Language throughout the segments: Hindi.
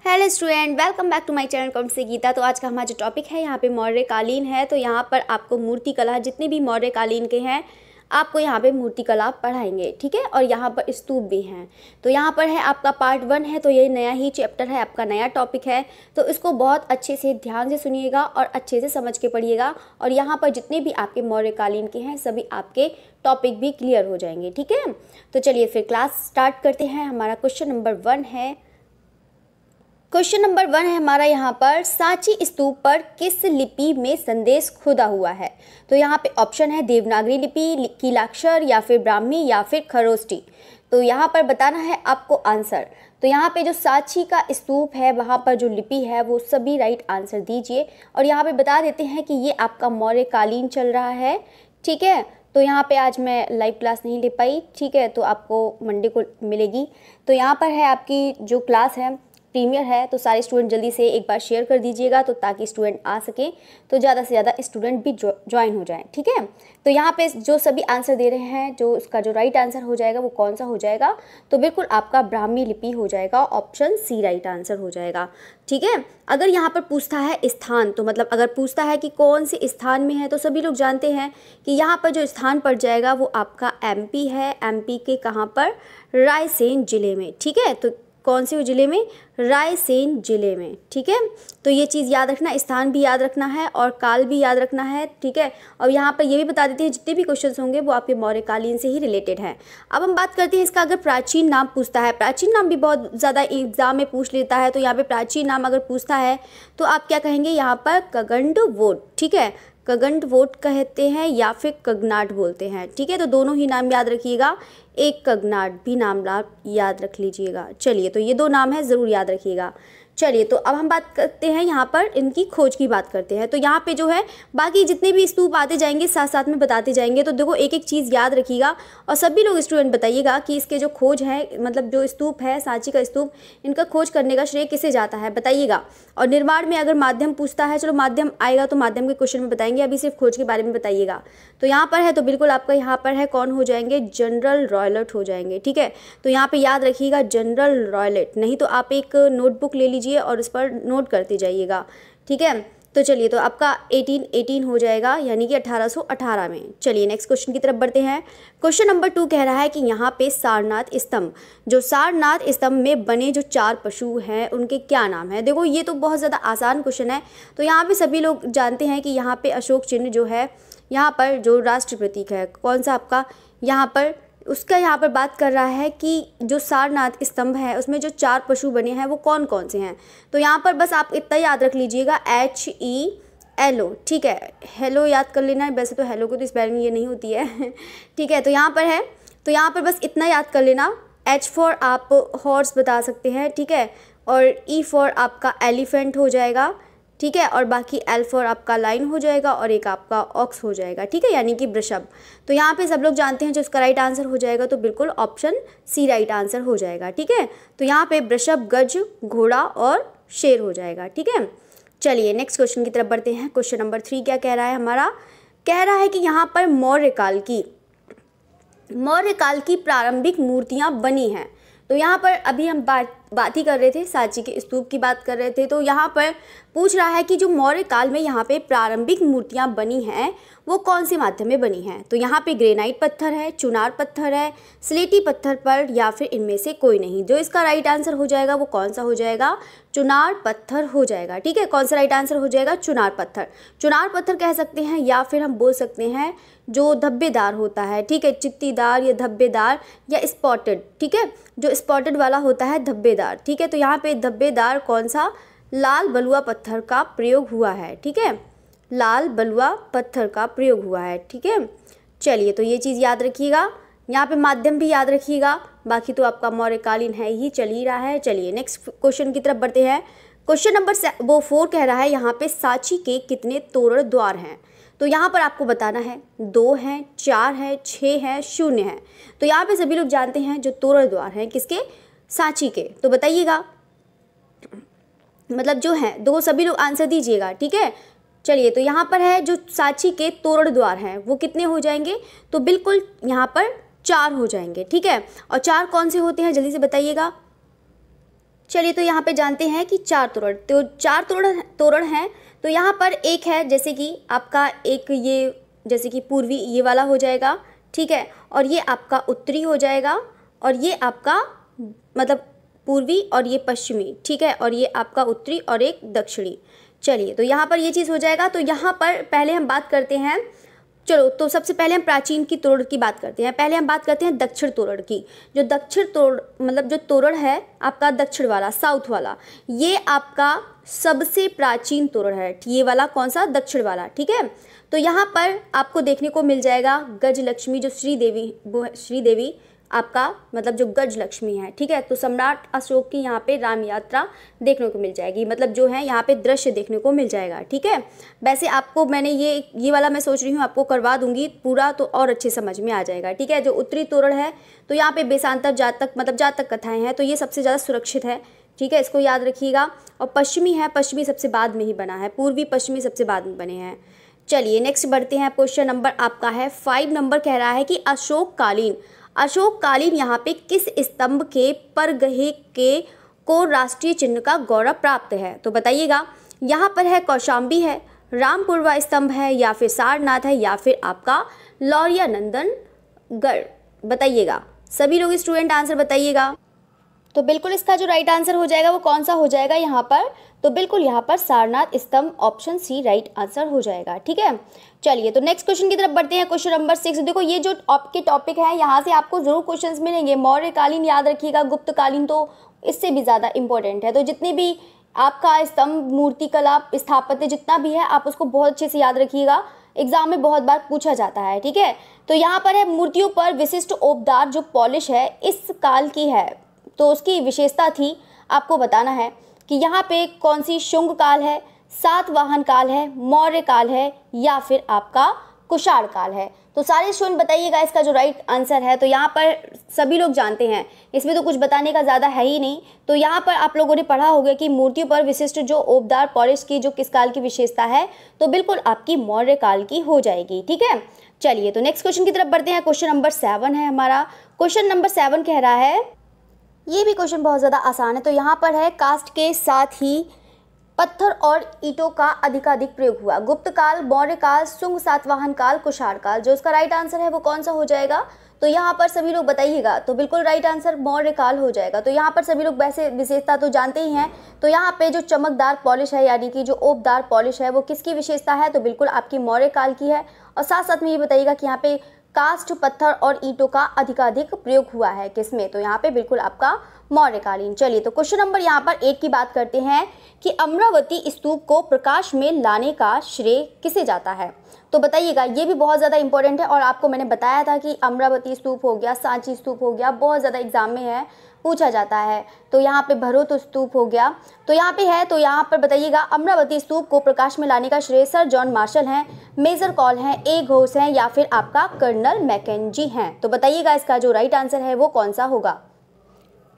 Hello student, welcome back to my channel कॉम से गीता। तो आज का हमारा जो टॉपिक है यहाँ पे मौर्यकालीन है। तो यहाँ पर आपको मूर्तिकला, जितने भी मौर्यकालीन के हैं आपको यहाँ पे मूर्तिकला पढ़ाएंगे, ठीक है। और यहाँ पर स्तूप भी हैं। तो यहाँ पर है आपका पार्ट 1 है, तो ये नया ही चैप्टर है, आपका नया टॉपिक है। तो इसको बहुत अच्छे से ध्यान से सुनिएगा और अच्छे से समझ के पढ़िएगा। और यहाँ पर जितने भी आपके मौर्यकालीन के हैं सभी आपके टॉपिक भी क्लियर हो जाएंगे, ठीक है। तो चलिए फिर क्लास स्टार्ट करते हैं। हमारा क्वेश्चन नंबर 1 है। क्वेश्चन नंबर 1 है हमारा यहाँ पर, सांची स्तूप पर किस लिपि में संदेश खुदा हुआ है। तो यहाँ पे ऑप्शन है देवनागरी लिपि, कीलाक्षर या फिर ब्राह्मी या फिर खरोष्टी। तो यहाँ पर बताना है आपको आंसर। तो यहाँ पे जो सांची का स्तूप है वहाँ पर जो लिपि है वो सभी राइट आंसर दीजिए। और यहाँ पे बता देते हैं कि ये आपका मौर्यकालीन चल रहा है, ठीक है। तो यहाँ पे आज मैं लाइव क्लास नहीं ले पाई, ठीक है, तो आपको मंडे को मिलेगी। तो यहाँ पर है आपकी जो क्लास है प्रीमियर है, तो सारे स्टूडेंट जल्दी से एक बार शेयर कर दीजिएगा तो ताकि स्टूडेंट आ सकें, तो ज़्यादा से ज़्यादा स्टूडेंट भी ज्वाइन हो जाएं, ठीक है। तो यहाँ पे जो सभी आंसर दे रहे हैं, जो उसका जो राइट आंसर हो जाएगा वो कौन सा हो जाएगा, तो बिल्कुल आपका ब्राह्मी लिपि हो जाएगा, ऑप्शन सी राइट आंसर हो जाएगा, ठीक है। अगर यहाँ पर पूछता है स्थान, तो मतलब अगर पूछता है कि कौन से स्थान में है, तो सभी लोग जानते हैं कि यहाँ पर जो स्थान पड़ जाएगा वो आपका एमपी है। एमपी के कहाँ पर, रायसेन जिले में, ठीक है। तो कौन से ज़िले में, रायसेन जिले में, ठीक है। तो ये चीज़ याद रखना, स्थान भी याद रखना है और काल भी याद रखना है, ठीक है। और यहाँ पर ये भी बता देते हैं जितने भी क्वेश्चंस होंगे वो आपके मौर्यकालीन से ही रिलेटेड हैं। अब हम बात करते हैं इसका, अगर प्राचीन नाम पूछता है, प्राचीन नाम भी बहुत ज़्यादा एग्जाम में पूछ लेता है। तो यहाँ पर प्राचीन नाम अगर पूछता है तो आप क्या कहेंगे, यहाँ पर कगंडवोट, ठीक है, कगंडवोट कहते हैं या फिर कगनाट बोलते हैं, ठीक है। तो दोनों ही नाम याद रखिएगा, एक कगनाट भी नाम याद रख लीजिएगा। चलिए, तो ये दो नाम है, ज़रूर याद रखिएगा। चलिए, तो अब हम बात करते हैं यहाँ पर इनकी खोज की बात करते हैं। तो यहाँ पे जो है बाकी जितने भी स्तूप आते जाएंगे साथ साथ में बताते जाएंगे। तो देखो एक एक चीज़ याद रखिएगा और सभी लोग स्टूडेंट बताइएगा कि इसके जो खोज है, मतलब जो स्तूप है सांची का स्तूप, इनका खोज करने का श्रेय किसे जाता है बताइएगा। और निर्माण में अगर माध्यम पूछता है, चलो माध्यम आएगा तो माध्यम के क्वेश्चन में बताएंगे, अभी सिर्फ खोज के बारे में बताइएगा। तो यहाँ पर है तो बिल्कुल आपका यहाँ पर है कौन हो जाएंगे, जनरल रॉयलेट हो जाएंगे, ठीक है। तो यहाँ पे याद रखिएगा जनरल रॉयलेट, नहीं तो आप एक नोटबुक ले लीजिए और उस पर नोट करते जाइएगा, ठीक है। तो चलिए, तो आपका 1818 हो जाएगा, यानी कि 1818 में। चलिए नेक्स्ट क्वेश्चन की तरफ बढ़ते हैं। क्वेश्चन नंबर 2 कह रहा है कि यहाँ पे सारनाथ स्तंभ, जो सारनाथ स्तंभ में बने जो 4 पशु हैं उनके क्या नाम है। देखो ये तो बहुत ज़्यादा आसान क्वेश्चन है। तो यहाँ पे सभी लोग जानते हैं कि यहाँ पे अशोक चिन्ह जो है, यहाँ पर जो राष्ट्र प्रतीक है कौन सा आपका, यहाँ पर उसका यहाँ पर बात कर रहा है कि जो सारनाथ स्तंभ है उसमें जो 4 पशु बने हैं वो कौन कौन से हैं। तो यहाँ पर बस आप इतना याद रख लीजिएगा, HELO, ठीक है, हेलो याद कर लेना है। वैसे तो हेलो को तो स्पेलिंग ये नहीं होती है ठीक है। तो यहाँ पर है, तो यहाँ पर बस इतना याद कर लेना, H फॉर आप हॉर्स बता सकते हैं, ठीक है, और E फॉर आपका एलिफेंट हो जाएगा, ठीक है, और बाकी L फॉर आपका लाइन हो जाएगा और एक आपका ऑक्स हो जाएगा, ठीक है, यानी कि वृषभ। तो यहाँ पे सब लोग जानते हैं जो इसका राइट आंसर हो जाएगा, तो बिल्कुल ऑप्शन सी राइट आंसर हो जाएगा, ठीक है। तो यहाँ पे वृषभ, गज, घोड़ा और शेर हो जाएगा, ठीक है। चलिए नेक्स्ट क्वेश्चन की तरफ बढ़ते हैं। क्वेश्चन नंबर 3 क्या कह रहा है हमारा, कह रहा है कि यहाँ पर मौर्यकाल की प्रारंभिक मूर्तियाँ बनी हैं। तो यहाँ पर अभी हम बात ही कर रहे थे, सांची के स्तूप की बात कर रहे थे। तो यहाँ पर पूछ रहा है कि जो मौर्य काल में यहाँ पे प्रारंभिक मूर्तियाँ बनी हैं वो कौन से माध्यम में बनी हैं। तो यहाँ पे ग्रेनाइट पत्थर है, चुनार पत्थर है, स्लेटी पत्थर पर, या फिर इनमें से कोई नहीं। जो इसका राइट आंसर हो जाएगा वो कौन सा हो जाएगा, चुनार पत्थर हो जाएगा, ठीक है। कौन सा राइट आंसर हो जाएगा, चुनार पत्थर। चुनार पत्थर कह सकते हैं या फिर हम बोल सकते हैं जो धब्बेदार होता है, ठीक है, चित्तीदार या धब्बेदार या स्पॉटेड, ठीक है, जो स्पॉटेड वाला होता है धब्बेदार, ठीक है। तो यहाँ पे धब्बेदार कौन सा, लाल बलुआ पत्थर का प्रयोग हुआ है, ठीक है, लाल बलुआ पत्थर का प्रयोग हुआ है, ठीक है। चलिए, तो ये चीज़ याद रखिएगा, यहाँ पे माध्यम भी याद रखिएगा, बाकी तो आपका मौर्यकालीन है ही, चल ही रहा है। चलिए नेक्स्ट क्वेश्चन की तरफ बढ़ते हैं। क्वेश्चन नंबर 4 कह रहा है यहाँ पे सांची के कितने तोरण द्वार हैं। तो यहाँ पर आपको बताना है 2 हैं, 4 हैं, 6 हैं, 0 है। तो यहाँ पे सभी लोग जानते हैं जो तोरण द्वार हैं किसके, सांची के। तो बताइएगा, मतलब जो है दो, सभी लोग आंसर दीजिएगा, ठीक है। चलिए, तो यहाँ पर है जो सांची के तोरण द्वार हैं वो कितने हो जाएंगे, तो बिल्कुल यहाँ पर 4 हो जाएंगे, ठीक है। और 4 कौन से होते हैं जल्दी से बताइएगा, चलिए तो यहाँ पे जानते हैं कि 4 तोरण, तो 4 तोरण हैं। तो यहाँ पर एक है जैसे कि आपका एक ये जैसे कि पूर्वी ये वाला हो जाएगा, ठीक है, और ये आपका उत्तरी हो जाएगा, और ये आपका मतलब पूर्वी और ये पश्चिमी, ठीक है, और ये आपका उत्तरी और एक दक्षिणी। चलिए तो यहाँ पर ये चीज़ हो जाएगा। तो यहाँ पर पहले हम बात करते हैं, चलो तो सबसे पहले हम प्राचीन की तोरण की बात करते हैं। पहले हम बात करते हैं दक्षिण तोरण की। जो दक्षिण तोरण मतलब जो तोरण है आपका दक्षिण वाला, साउथ वाला, ये आपका सबसे प्राचीन तोरण है। ये वाला कौन सा? दक्षिण वाला, ठीक है। तो यहाँ पर आपको देखने को मिल जाएगा गजलक्ष्मी, जो श्रीदेवी आपका मतलब जो गजलक्ष्मी है, ठीक है। तो सम्राट अशोक की यहाँ पे राम यात्रा देखने को मिल जाएगी, मतलब जो है यहाँ पे दृश्य देखने को मिल जाएगा, ठीक है। वैसे आपको मैंने ये वाला मैं सोच रही हूँ आपको करवा दूंगी पूरा, तो और अच्छे समझ में आ जाएगा, ठीक है। जो उत्तरी तोरण है तो यहाँ पे बेसांतर जातक मतलब जातक कथाएं हैं, तो ये सबसे ज़्यादा सुरक्षित है, ठीक है, इसको याद रखिएगा। और पश्चिमी है, पश्चिमी सबसे बाद में ही बना है, पूर्वी पश्चिमी सबसे बाद में बने हैं। चलिए नेक्स्ट बढ़ते हैं। क्वेश्चन नंबर आपका है 5 नंबर, कह रहा है कि अशोक कालीन यहाँ पे किस स्तंभ के परगहे के को राष्ट्रीय चिन्ह का गौरव प्राप्त है? तो बताइएगा, यहाँ पर है कौशाम्बी है, रामपुरवा स्तंभ है, या फिर सारनाथ है, या फिर आपका लौरिया नंदनगढ़। बताइएगा सभी लोग स्टूडेंट आंसर बताइएगा। तो बिल्कुल इसका जो राइट आंसर हो जाएगा वो कौन सा हो जाएगा यहाँ पर? तो बिल्कुल यहाँ पर सारनाथ स्तंभ, ऑप्शन सी राइट आंसर हो जाएगा, ठीक है। चलिए तो नेक्स्ट क्वेश्चन की तरफ बढ़ते हैं। Question number 6। देखो ये जो आपके टॉपिक है यहाँ से आपको जरूर क्वेश्चंस मिलेंगे। मौर्यकालीन याद रखिएगा, गुप्तकालीन तो इससे भी ज़्यादा इंपॉर्टेंट है। तो जितने भी आपका स्तंभ, मूर्तिकला, स्थापत्य जितना भी है आप उसको बहुत अच्छे से याद रखिएगा, एग्जाम में बहुत बार पूछा जाता है, ठीक है। तो यहाँ पर है मूर्तियों पर विशिष्ट ओपदार जो पॉलिश है इस काल की है, तो उसकी विशेषता थी आपको बताना है कि यहाँ पे कौन सी शुंग काल है, सातवाहन काल है, मौर्य काल है, या फिर आपका कुषाण काल है। तो सारे स्टूडेंट बताइएगा इसका जो राइट आंसर है। तो यहाँ पर सभी लोग जानते हैं, इसमें तो कुछ बताने का ज़्यादा है ही नहीं। तो यहाँ पर आप लोगों ने पढ़ा होगा कि मूर्तियों पर विशिष्ट जो ओपदार पॉलिश की जो किस काल की विशेषता है, तो बिल्कुल आपकी मौर्य काल की हो जाएगी, ठीक है। चलिए तो नेक्स्ट क्वेश्चन की तरफ बढ़ते हैं। क्वेश्चन नंबर 7 है हमारा। क्वेश्चन नंबर 7 कह रहा है, ये भी क्वेश्चन बहुत ज़्यादा आसान है। तो यहाँ पर है कास्ट के साथ ही पत्थर और ईंटों का अधिकाधिक प्रयोग हुआ, गुप्त काल, मौर्य काल, शुंग, सातवाहन काल, कुषाण काल। जो इसका राइट आंसर है वो कौन सा हो जाएगा? तो यहाँ पर सभी लोग बताइएगा। तो बिल्कुल राइट आंसर मौर्य काल हो जाएगा। तो यहाँ पर सभी लोग वैसे विशेषता तो जानते ही हैं। तो यहाँ पे जो चमकदार पॉलिश है यानी कि जो ओपदार पॉलिश है वो किसकी विशेषता है? तो बिल्कुल आपकी मौर्य काल की है। और साथ साथ में ये बताइएगा कि यहाँ पे कास्ट, पत्थर और ईंटों का अधिकाधिक प्रयोग हुआ है किसमें? तो यहाँ पे बिल्कुल आपका मौर्यकालीन। चलिए तो क्वेश्चन नंबर यहाँ पर 1 की बात करते हैं कि अमरावती स्तूप को प्रकाश में लाने का श्रेय किसे जाता है? तो बताइएगा, ये भी बहुत ज़्यादा इंपॉर्टेंट है। और आपको मैंने बताया था कि अमरावती स्तूप हो गया, सांची स्तूप हो गया, बहुत ज़्यादा एग्जाम में है, पूछा जाता है। तो यहाँ पे भरोत स्तूप हो गया, तो यहाँ पे है। तो यहाँ पर बताइएगा, अमरावती स्तूप को प्रकाश में लाने का श्रेय सर जॉन मार्शल हैं, मेजर कॉल हैं, ए घोष हैं, या फिर आपका कर्नल मैकेंजी हैं। तो बताइएगा इसका जो राइट आंसर है वो कौन सा होगा?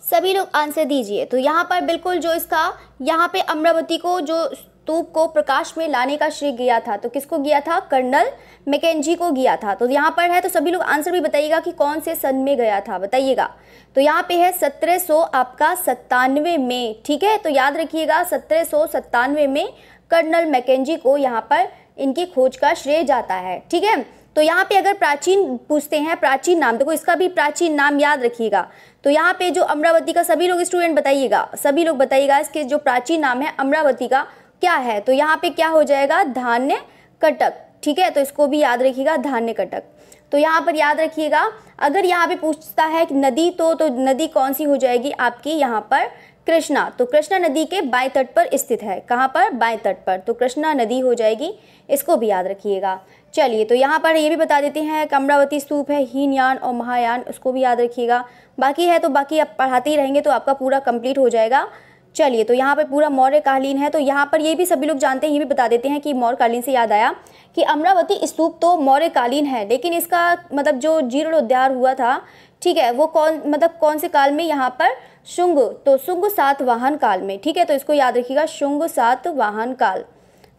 सभी लोग आंसर दीजिए। तो यहाँ पर बिल्कुल जो इसका यहाँ पे अमरावती को जो स्तूप को प्रकाश में लाने का श्रेय गया था, तो किसको गया था? कर्नल मैकेंजी को गया था। तो यहाँ पर है, तो सभी लोग आंसर भी बताइएगा कि कौन से सन में गया था, बताइएगा। तो यहाँ पे है 1797 में, ठीक है। तो याद रखिएगा 1797 में कर्नल मैकेंजी को यहाँ पर इनकी खोज का श्रेय जाता है, ठीक है। तो यहाँ पे अगर प्राचीन पूछते हैं, प्राचीन नाम, देखो इसका भी प्राचीन नाम याद रखिएगा। तो यहाँ पे जो अमरावती का, सभी लोग स्टूडेंट बताइएगा, सभी लोग बताइएगा इसके जो प्राचीन नाम है अमरावती का क्या है? तो यहाँ पे क्या हो जाएगा? धान्य कटक, ठीक है। तो इसको भी याद रखिएगा, धान्य कटक। तो यहाँ पर याद रखिएगा, अगर यहाँ पे पूछता है कि नदी, तो नदी कौन सी हो जाएगी आपकी? यहाँ पर कृष्णा। तो कृष्णा नदी के बाएं तट पर स्थित है, कहाँ पर? बाएं तट पर। तो कृष्णा नदी हो जाएगी, इसको भी याद रखिएगा। चलिए तो यहाँ पर ये भी बता देते हैं कि अमरावती स्तूप है, हीनयान और महायान, उसको भी याद रखिएगा। बाकी है तो बाकी आप पढ़ाते ही रहेंगे तो आपका पूरा कंप्लीट हो जाएगा। चलिए तो यहाँ पर पूरा मौर्यकालीन है। तो यहाँ पर ये भी सभी लोग जानते हैं, ये भी बता देते हैं कि मौर्यकालीन से याद आया कि अमरावती स्तूप तो मौर्यकालीन है, लेकिन इसका मतलब जो जीर्णोद्धार हुआ था, ठीक है, वो कौन से काल में? यहाँ पर शुंग, तो शुंग सातवाहन काल में, ठीक है। तो इसको याद रखिएगा, शुंग सातवाहन काल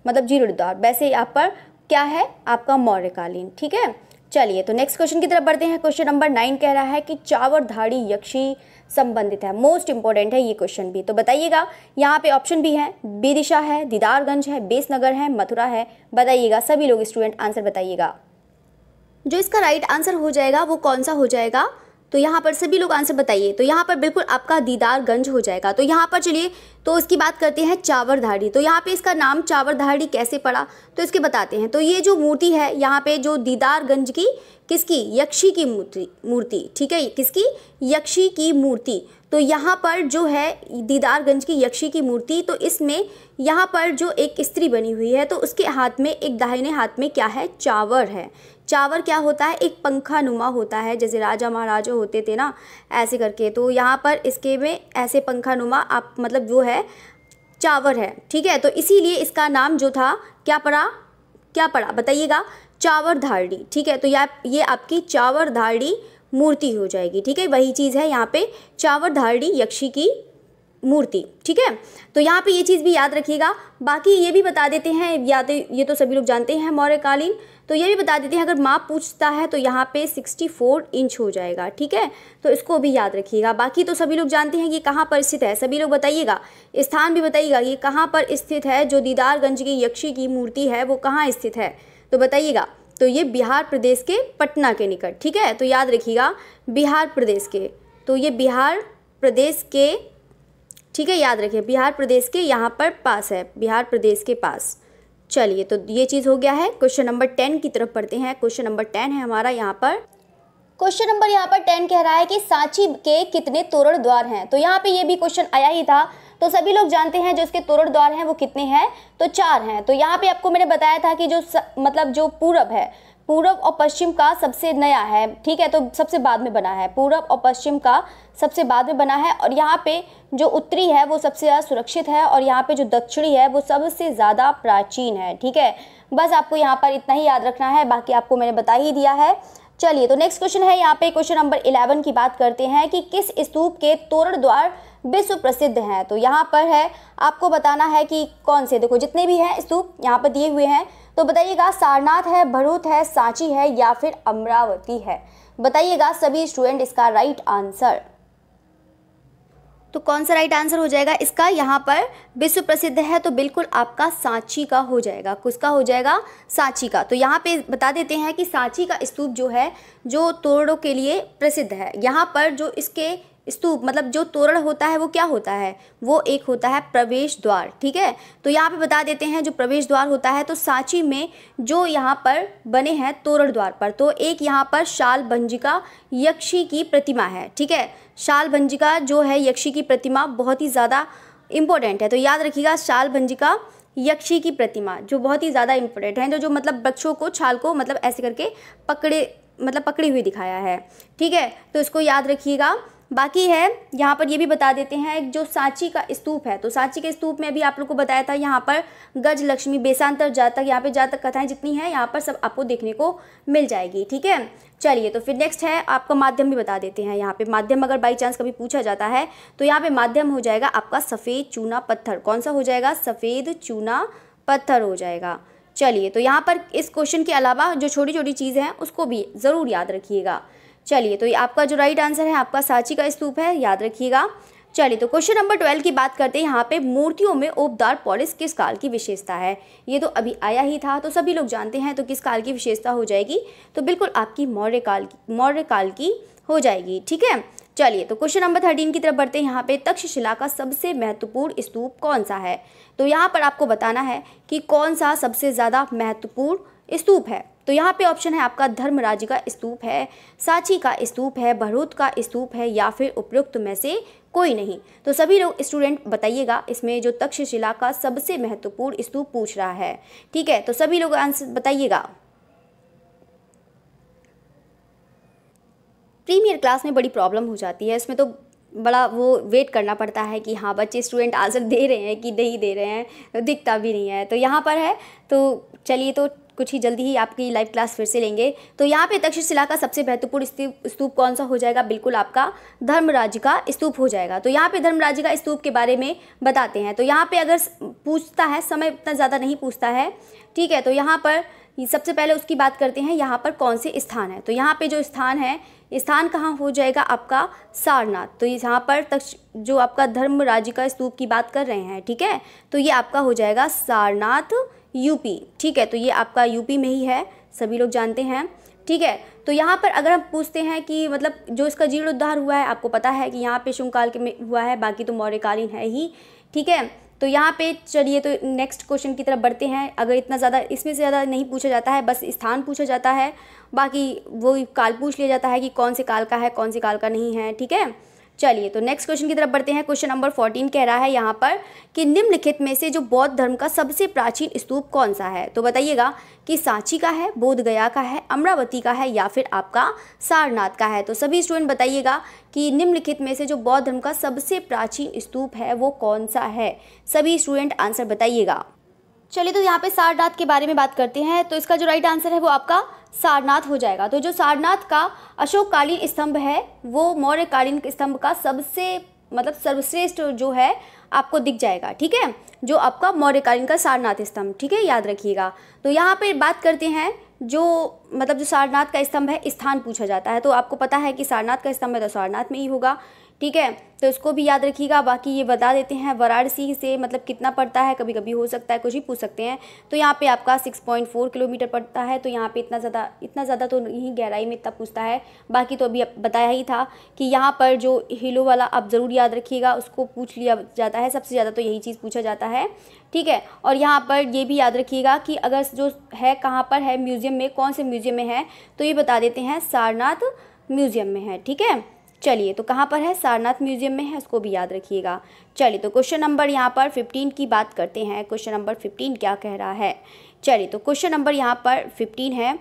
मतलब जीर्णोद्धार। वैसे यहाँ पर क्या है आपका? मौर्यकालीन, ठीक है। चलिए तो नेक्स्ट क्वेश्चन की तरफ बढ़ते हैं। क्वेश्चन नंबर 9 कह रहा है कि चावरधाड़ी यक्षी संबंधित है। मोस्ट इंपॉर्टेंट है ये क्वेश्चन भी। तो बताइएगा, यहाँ पे ऑप्शन भी है, विदिशा है, दीदारगंज है, बेसनगर है, मथुरा है। बताइएगा, सभी लोग स्टूडेंट आंसर बताइएगा। जो इसका राइट आंसर हो जाएगा वो कौन सा हो जाएगा, तो यहाँ पर सभी लोग आंसर बताइए। तो यहाँ पर बिल्कुल आपका दीदारगंज हो जाएगा। तो यहाँ पर चलिए तो इसकी बात करते हैं चावरधाड़ी। तो यहाँ पे इसका नाम चावरधाड़ी कैसे पड़ा, तो इसके बताते हैं। तो ये जो मूर्ति है यहाँ पे जो दीदारगंज की, किसकी, यक्षी की मूर्ति, ठीक है, किसकी, यक्षी की मूर्ति। तो यहाँ पर जो है दीदारगंज की यक्षी की मूर्ति, तो इसमें यहाँ पर जो एक स्त्री बनी हुई है तो उसके हाथ में, एक दाहिने हाथ में क्या है, चावर है। चावर क्या होता है, एक पंखा नुमा होता है, जैसे राजा महाराजा होते थे ना ऐसे करके। तो यहाँ पर इसके में ऐसे पंखा नुमा आप मतलब जो है चावर है, ठीक है। तो इसीलिए इसका नाम जो था क्या पड़ा बताइएगा, चावरधाड़ी, ठीक है। तो ये आपकी चावरधाड़ी मूर्ति हो जाएगी, ठीक है। वही चीज़ है यहाँ पे, चावरधाड़ी यक्षी की मूर्ति, ठीक है। तो यहाँ पे ये चीज़ भी याद रखिएगा। बाकी ये भी बता देते हैं, ये तो सभी लोग जानते हैं मौर्यकालीन। तो ये भी बता देते हैं, अगर माप पूछता है तो यहाँ पे 64 इंच हो जाएगा, ठीक है। तो इसको भी याद रखिएगा। बाकी तो सभी लोग जानते हैं कि कहाँ पर स्थित है, सभी लोग बताइएगा, स्थान भी बताइएगा कि कहाँ पर स्थित है। जो दीदारगंज की यक्षी की मूर्ति है वो कहाँ स्थित है, तो बताइएगा। तो ये बिहार प्रदेश के पटना के निकट, ठीक है। तो याद रखिएगा, बिहार प्रदेश के, तो ये बिहार प्रदेश के, ठीक है, याद रखिए, बिहार प्रदेश के यहाँ पर पास है, बिहार प्रदेश के पास। चलिए तो ये चीज़ हो गया है। क्वेश्चन नंबर 10 की तरफ पढ़ते हैं। क्वेश्चन नंबर 10 है हमारा यहाँ पर। क्वेश्चन नंबर यहाँ पर 10 कह रहा है कि सांची के कितने तोरण द्वार हैं। तो यहाँ पे ये भी क्वेश्चन आया ही था। तो सभी लोग जानते हैं जो इसके तोरण द्वार हैं वो कितने हैं, तो 4 हैं। तो यहाँ पे आपको मैंने बताया था कि जो मतलब जो पूरब है, पूरब और पश्चिम का सबसे नया है, ठीक है, तो सबसे बाद में बना है। पूरब और पश्चिम का सबसे बाद में बना है। और यहाँ पे जो उत्तरी है वो सबसे ज़्यादा सुरक्षित है, और यहाँ पे जो दक्षिणी है वो सबसे ज़्यादा प्राचीन है, ठीक है। बस आपको यहाँ पर इतना ही याद रखना है, बाकी आपको मैंने बता ही दिया है। चलिए तो नेक्स्ट क्वेश्चन है यहाँ पे, क्वेश्चन नंबर 11 की बात करते हैं कि किस स्तूप के तोरण द्वार विश्व प्रसिद्ध हैं। तो यहाँ पर है, आपको बताना है कि कौन से, देखो जितने भी हैं स्तूप यहाँ पर दिए हुए हैं। तो बताइएगा, सारनाथ है, भरूच है, सांची है, या फिर अमरावती है। बताइएगा सभी स्टूडेंट इसका राइट आंसर। तो कौन सा राइट आंसर हो जाएगा इसका, यहाँ पर विश्व प्रसिद्ध है तो बिल्कुल आपका सांची का हो जाएगा। किसका हो जाएगा, सांची का। तो यहाँ पे बता देते हैं कि सांची का स्तूप जो है, जो तोरणों के लिए प्रसिद्ध है। यहाँ पर जो इसके स्तूप मतलब जो तोरण होता है वो क्या होता है, वो एक होता है प्रवेश द्वार, ठीक है। तो यहाँ पे बता देते हैं जो प्रवेश द्वार होता है, तो सांची में जो यहाँ पर बने हैं तोरण द्वार पर, तो एक यहाँ पर शालभंजिका यक्षी की प्रतिमा है, ठीक है। शालभंजिका जो है यक्षी की प्रतिमा बहुत ही ज़्यादा इम्पोर्टेंट है। तो याद रखिएगा, शालभंजिका यक्षी की प्रतिमा जो बहुत ही ज़्यादा इम्पोर्टेंट है, जो मतलब वृक्षों को, छाल को मतलब ऐसे करके पकड़ी हुई दिखाया है, ठीक है। तो इसको याद रखिएगा। बाकी है यहाँ पर ये भी बता देते हैं, जो सांची का स्तूप है, तो सांची के स्तूप में भी आप लोग को बताया था, यहाँ पर गज लक्ष्मी, बेसांतर जातक, यहाँ पे जातक कथाएं जितनी हैं यहाँ पर सब आपको देखने को मिल जाएगी, ठीक है। चलिए तो फिर नेक्स्ट है, आपका माध्यम भी बता देते हैं। यहाँ पे माध्यम अगर बाई चांस कभी पूछा जाता है तो यहाँ पे माध्यम हो जाएगा आपका सफ़ेद चूना पत्थर। कौन सा हो जाएगा, सफ़ेद चूना पत्थर हो जाएगा। चलिए तो यहाँ पर इस क्वेश्चन के अलावा जो छोटी छोटी चीज़ें हैं उसको भी ज़रूर याद रखिएगा। चलिए तो ये आपका जो राइट आंसर है आपका सांची का स्तूप है, याद रखिएगा। चलिए तो क्वेश्चन नंबर 12 की बात करते हैं। यहाँ पे मूर्तियों में ओपदार पॉलिश किस काल की विशेषता है, ये तो अभी आया ही था, तो सभी लोग जानते हैं। तो किस काल की विशेषता हो जाएगी, तो बिल्कुल आपकी मौर्य काल की हो जाएगी, ठीक है। चलिए तो क्वेश्चन नंबर 13 की तरफ बढ़ते हैं। यहाँ पे तक्षशिला का सबसे महत्वपूर्ण स्तूप कौन सा है, तो यहाँ पर आपको बताना है कि कौन सा सबसे ज़्यादा महत्वपूर्ण स्तूप है। तो यहाँ पे ऑप्शन है आपका धर्मराज का स्तूप है, सांची का स्तूप है, भरूच का स्तूप है, या फिर उपयुक्त में से कोई नहीं। तो सभी लोग स्टूडेंट बताइएगा इसमें जो तक्षशिला का सबसे महत्वपूर्ण स्तूप पूछ रहा है, ठीक है। तो सभी लोग आंसर बताइएगा। प्रीमियर क्लास में बड़ी प्रॉब्लम हो जाती है, इसमें तो बड़ा वो वेट करना पड़ता है कि हाँ बच्चे स्टूडेंट आंसर दे रहे हैं कि नहीं दे रहे हैं, तो दिखता भी नहीं है। तो यहाँ पर है, तो चलिए तो कुछ ही जल्दी ही आपकी लाइव क्लास फिर से लेंगे। तो यहाँ पे तक्षशिला का सबसे महत्वपूर्ण स्तूप कौन सा हो जाएगा, बिल्कुल आपका धर्मराज का स्तूप हो जाएगा। तो यहाँ पे धर्मराज का स्तूप के बारे में बताते हैं। तो यहाँ पे अगर पूछता है, समय इतना ज़्यादा नहीं पूछता है, ठीक है। तो यहाँ पर सबसे पहले उसकी बात करते हैं, यहाँ पर कौन से स्थान है। तो यहाँ पे जो स्थान है, स्थान कहाँ हो जाएगा आपका सारनाथ। तो यहाँ पर तक जो आपका धर्मराज का स्तूप की बात कर रहे हैं, ठीक है, तो ये आपका हो जाएगा सारनाथ यूपी, ठीक है। तो ये आपका यूपी में ही है, सभी लोग जानते हैं, ठीक है। तो यहाँ पर अगर हम पूछते हैं कि मतलब जो इसका जीर्णोद्धार हुआ है, आपको पता है कि यहाँ पे शुंग काल के में हुआ है, बाकी तो मौर्यकालीन है ही, ठीक है। तो यहाँ पे चलिए तो नेक्स्ट क्वेश्चन की तरफ बढ़ते हैं। अगर इतना ज़्यादा इसमें से ज़्यादा नहीं पूछा जाता है, बस स्थान पूछा जाता है, बाकी वो काल पूछ लिया जाता है कि कौन से काल का है, कौन से काल का नहीं है, ठीक है। चलिए तो नेक्स्ट क्वेश्चन की तरफ बढ़ते हैं। क्वेश्चन नंबर 14 कह रहा है यहाँ पर कि निम्नलिखित में से जो बौद्ध धर्म का सबसे प्राचीन स्तूप कौन सा है। तो बताइएगा कि सांची का है, बोध गया का है, अमरावती का है या फिर आपका सारनाथ का है। तो सभी स्टूडेंट बताइएगा कि निम्नलिखित में से जो बौद्ध धर्म का सबसे प्राचीन स्तूप है वो कौन सा है। सभी स्टूडेंट आंसर बताइएगा। चलिए तो यहाँ पे सारनाथ के बारे में बात करते हैं। तो इसका जो राइट आंसर है वो आपका सारनाथ हो जाएगा। तो जो सारनाथ का अशोककालीन स्तंभ है वो मौर्यकालीन स्तंभ का सबसे मतलब सर्वश्रेष्ठ जो है आपको दिख जाएगा, ठीक है, जो आपका मौर्यकालीन का सारनाथ स्तंभ, ठीक है, याद रखिएगा। तो यहाँ पे बात करते हैं जो मतलब जो सारनाथ का स्तंभ है, स्थान पूछा जाता है। तो आपको पता है कि सारनाथ का स्तंभ है तो सारनाथ में ही होगा, ठीक है, तो इसको भी याद रखिएगा। बाकी ये बता देते हैं वाराणसी से मतलब कितना पड़ता है, कभी कभी हो सकता है कुछ भी पूछ सकते हैं। तो यहाँ पे आपका 6.4 किलोमीटर पड़ता है। तो यहाँ पे इतना ज़्यादा तो नहीं, गहराई में इतना पूछता है। बाकी तो अभी बताया ही था कि यहाँ पर जो हिलो वाला आप ज़रूर याद रखिएगा, उसको पूछ लिया जाता है, सबसे ज़्यादा तो यही चीज़ पूछा जाता है, ठीक है। और यहाँ पर ये भी याद रखिएगा कि अगर जो है कहाँ पर है, म्यूज़ियम में, कौन से म्यूज़ियम में है, तो ये बता देते हैं सारनाथ म्यूज़ियम में है, ठीक है। चलिए तो कहाँ पर है, सारनाथ म्यूज़ियम में है, उसको भी याद रखिएगा। चलिए तो क्वेश्चन नंबर यहाँ पर 15 की बात करते हैं। क्वेश्चन नंबर 15 क्या कह रहा है। चलिए तो क्वेश्चन नंबर यहाँ पर 15 है,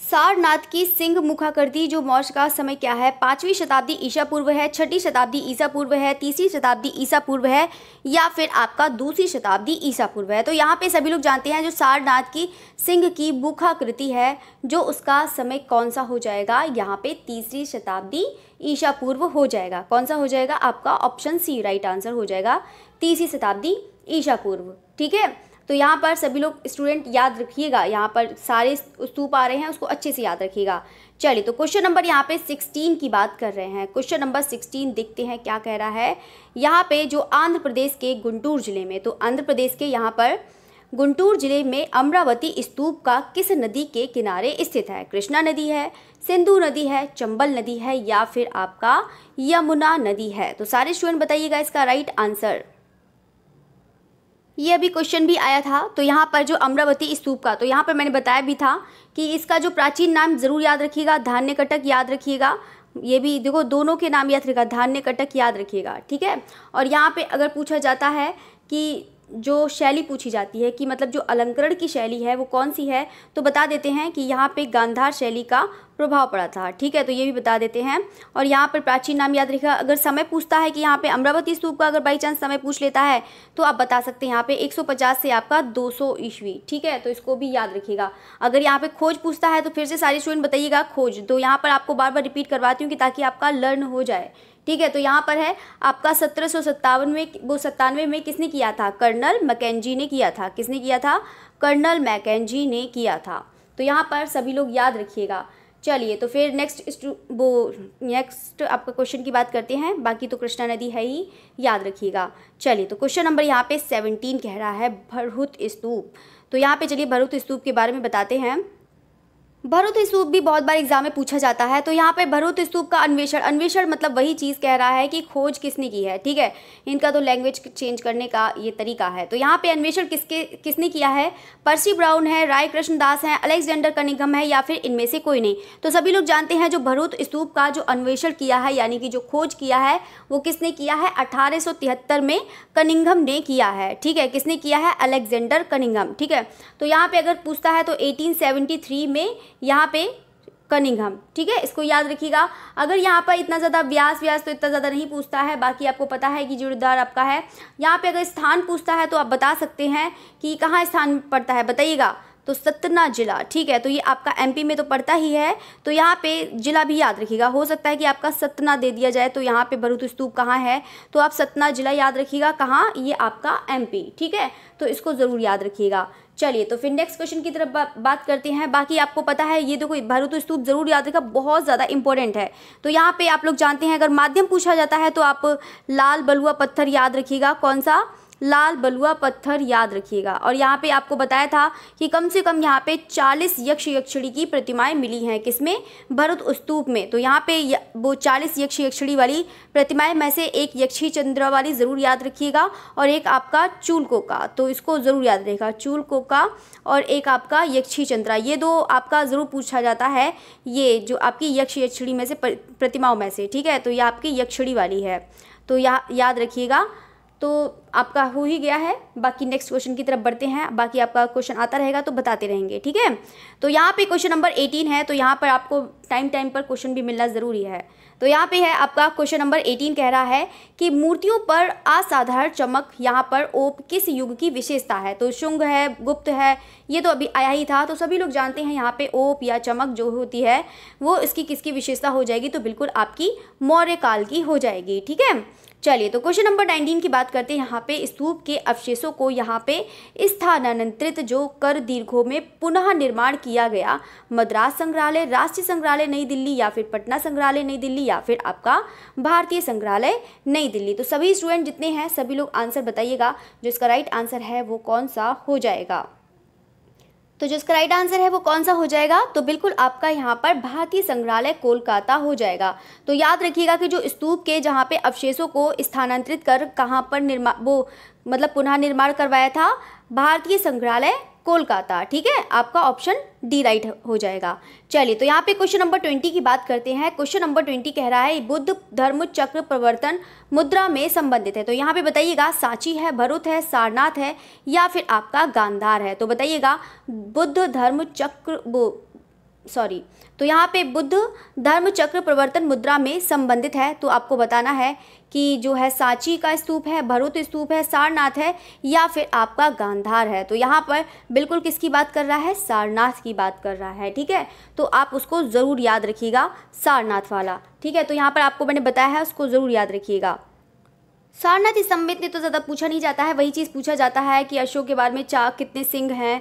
सारनाथ की सिंह मुखाकृति जो मौर्य का समय क्या है, 5वीं शताब्दी ईसा पूर्व है, 6ठी शताब्दी ईसा पूर्व है, 3री शताब्दी ईसा पूर्व है या फिर आपका 2री शताब्दी ईसा पूर्व है। तो यहाँ पे सभी लोग जानते हैं जो सारनाथ की सिंह की मुखाकृति है जो उसका समय कौन सा हो जाएगा, यहाँ पे 3री शताब्दी ईसा पूर्व हो जाएगा। कौन सा हो जाएगा आपका, ऑप्शन सी राइट आंसर हो जाएगा, 3री शताब्दी ईसा पूर्व, ठीक है। तो यहाँ पर सभी लोग स्टूडेंट याद रखिएगा, यहाँ पर सारे स्तूप आ रहे हैं, उसको अच्छे से याद रखिएगा। चलिए तो क्वेश्चन नंबर यहाँ पे 16 की बात कर रहे हैं। क्वेश्चन नंबर 16 देखते हैं क्या कह रहा है। यहाँ पे जो आंध्र प्रदेश के गुंटूर जिले में, तो आंध्र प्रदेश के यहाँ पर गुंटूर जिले में अमरावती स्तूप का किस नदी के किनारे स्थित है। कृष्णा नदी है, सिंधु नदी है, चंबल नदी है या फिर आपका यमुना नदी है। तो सारे स्टूडेंट बताइएगा इसका राइट आंसर। ये अभी क्वेश्चन भी आया था। तो यहाँ पर जो अमरावती स्तूप का, तो यहाँ पर मैंने बताया भी था कि इसका जो प्राचीन नाम ज़रूर याद रखिएगा, धान्यकटक याद रखिएगा। ये भी देखो दोनों के नाम याद रखिएगा, धान्यकटक याद रखिएगा, ठीक है। और यहाँ पे अगर पूछा जाता है कि जो शैली पूछी जाती है कि मतलब जो अलंकरण की शैली है वो कौन सी है, तो बता देते हैं कि यहाँ पे गांधार शैली का प्रभाव पड़ा था, ठीक है, तो ये भी बता देते हैं। और यहाँ पर प्राचीन नाम याद रखिएगा। अगर समय पूछता है कि यहाँ पे अमरावती स्तूप का अगर बाई चांस समय पूछ लेता है तो आप बता सकते हैं यहाँ पे 150 से आपका 200 ईस्वी, ठीक है, तो इसको भी याद रखिएगा। अगर यहाँ पे खोज पूछता है तो फिर से सारे स्टूडेंट बताइएगा खोज। तो यहाँ पर आपको बार बार रिपीट करवाती हूँ कि ताकि आपका लर्न हो जाए, ठीक है। तो यहाँ पर है आपका 1757 में, वो 97 में किसने किया था, कर्नल मैकेंजी ने किया था। किसने किया था, कर्नल मैकेंजी ने किया था। तो यहाँ पर सभी लोग याद रखिएगा। चलिए तो फिर नेक्स्ट आपका क्वेश्चन की बात करते हैं। बाकी तो कृष्णा नदी है ही, याद रखिएगा। चलिए तो क्वेश्चन नंबर यहाँ पे 17 कह रहा है भरहुत स्तूप। तो यहाँ पे चलिए भरहुत स्तूप के बारे में बताते हैं। भरहुत स्तूप भी बहुत बार एग्जाम में पूछा जाता है। तो यहाँ पे भरहुत स्तूप का अन्वेषण मतलब वही चीज़ कह रहा है कि खोज किसने की है, ठीक है। इनका तो लैंग्वेज चेंज करने का ये तरीका है। तो यहाँ पे अन्वेषण किसने किया है, पर्सी ब्राउन है, राय कृष्णदास है, अलेक्जेंडर कनिंघम है या फिर इनमें से कोई नहीं। तो सभी लोग जानते हैं जो भरहुत स्तूप का जो अन्वेषण किया है यानी कि जो खोज किया है वो किसने किया है, 1873 में कनिंघम ने किया है, ठीक है। किसने किया है, अलेक्जेंडर कनिंघम, ठीक है। तो यहाँ पे अगर पूछता है तो 1873 में यहाँ पे कनिंघम, ठीक है, इसको याद रखिएगा। अगर यहाँ पर इतना ज़्यादा व्यास तो इतना ज़्यादा नहीं पूछता है। बाकी आपको पता है कि जीर्णोद्धार आपका है। यहाँ पे अगर स्थान पूछता है तो आप बता सकते हैं कि कहाँ स्थान पड़ता है, बताइएगा। तो सतना जिला, ठीक है। तो ये आपका एमपी में तो पड़ता ही है, तो यहाँ पे जिला भी याद रखिएगा। हो सकता है कि आपका सतना दे दिया जाए, तो यहाँ पे भरूच स्तूप कहाँ है, तो आप सतना जिला याद रखिएगा, कहाँ, ये आपका एमपी, ठीक है। तो इसको ज़रूर याद रखिएगा। चलिए तो फिर नेक्स्ट क्वेश्चन की तरफ बात करते हैं। बाकी आपको पता है, ये देखो भरूच स्तूप जरूर याद रखा, बहुत ज़्यादा इंपॉर्टेंट है। तो यहाँ पे आप लोग जानते हैं, अगर माध्यम पूछा जाता है तो आप लाल बलुआ पत्थर याद रखिएगा। कौन सा, लाल बलुआ पत्थर याद रखिएगा। और यहाँ पे आपको बताया था कि कम से कम यहाँ पे 40 यक्ष यक्षिणी की प्रतिमाएं मिली हैं, किसमें, भरूच स्तूप में। तो यहाँ पे वो 40 यक्ष यक्षिणी वाली प्रतिमाएं में से एक यक्षी चंद्र वाली ज़रूर याद रखिएगा, और एक आपका चूलको का, तो इसको ज़रूर याद रखिएगा, चूलको का, और एक आपका यक्षी चंद्रा, ये दो आपका ज़रूर पूछा जाता है, ये जो आपकी यक्ष यक्षिणी में से प्रतिमाओं में से, ठीक है। तो ये आपकी यक्षिणी वाली है, तो याद रखिएगा। तो आपका हो ही गया है। बाकी नेक्स्ट क्वेश्चन की तरफ बढ़ते हैं। बाकी आपका क्वेश्चन आता रहेगा तो बताते रहेंगे, ठीक है। तो यहाँ पे क्वेश्चन नंबर 18 है, तो यहाँ पर आपको टाइम पर क्वेश्चन भी मिलना ज़रूरी है। तो यहाँ पे है आपका क्वेश्चन नंबर 18, कह रहा है कि मूर्तियों पर असाधारण चमक, यहाँ पर ओप किस युग की विशेषता है। तो शुंग है, गुप्त है, ये तो अभी आया ही था, तो सभी लोग जानते हैं यहाँ पे ओप या चमक जो होती है वो इसकी किसकी विशेषता हो जाएगी, तो बिल्कुल आपकी मौर्य काल की हो जाएगी, ठीक है। चलिए तो क्वेश्चन नंबर 19 की बात करते हैं। यहाँ पे स्तूप के अवशेषों को यहाँ पे स्थानांतरित जो कर दीर्घों में पुनः निर्माण किया गया, मद्रास संग्रहालय, राष्ट्रीय संग्रहालय नई दिल्ली, या फिर पटना संग्रहालय नई दिल्ली, या फिर आपका भारतीय संग्रहालय नई दिल्ली। तो सभी स्टूडेंट जितने हैं सभी लोग आंसर बताइएगा, जो इसका राइट आंसर है वो कौन सा हो जाएगा। तो जो इसका राइट आंसर है वो कौन सा हो जाएगा, तो बिल्कुल आपका यहाँ पर भारतीय संग्रहालय कोलकाता हो जाएगा। तो याद रखिएगा कि जो स्तूप के जहाँ पे अवशेषों को स्थानांतरित कर कहाँ पर वो मतलब पुनः निर्माण करवाया था, भारतीय संग्रहालय कोलकाता, ठीक है। आपका ऑप्शन डी राइट हो जाएगा। चलिए तो यहाँ पे क्वेश्चन नंबर 20 की बात करते हैं। क्वेश्चन नंबर 20 कह रहा है बुद्ध धर्म चक्र प्रवर्तन मुद्रा में संबंधित है। तो यहाँ पे बताइएगा सांची है, भरूच है, सारनाथ है, या फिर आपका गांधार है। तो बताइएगा बुद्ध धर्म चक्र तो यहाँ पे बुद्ध धर्म चक्र प्रवर्तन मुद्रा में संबंधित है, तो आपको बताना है कि जो है सांची का स्तूप है, भरूच स्तूप है, सारनाथ है, या फिर आपका गांधार है। तो यहाँ पर बिल्कुल किसकी बात कर रहा है, सारनाथ की बात कर रहा है, ठीक है। तो आप उसको ज़रूर याद रखिएगा, सारनाथ वाला, ठीक है। तो यहाँ पर आपको मैंने बताया है, उसको ज़रूर याद रखिएगा। सारनाथ इस संबंधित में तो ज़्यादा पूछा नहीं जाता है, वही चीज़ पूछा जाता है कि अशोक के बारे में कितने सिंह हैं,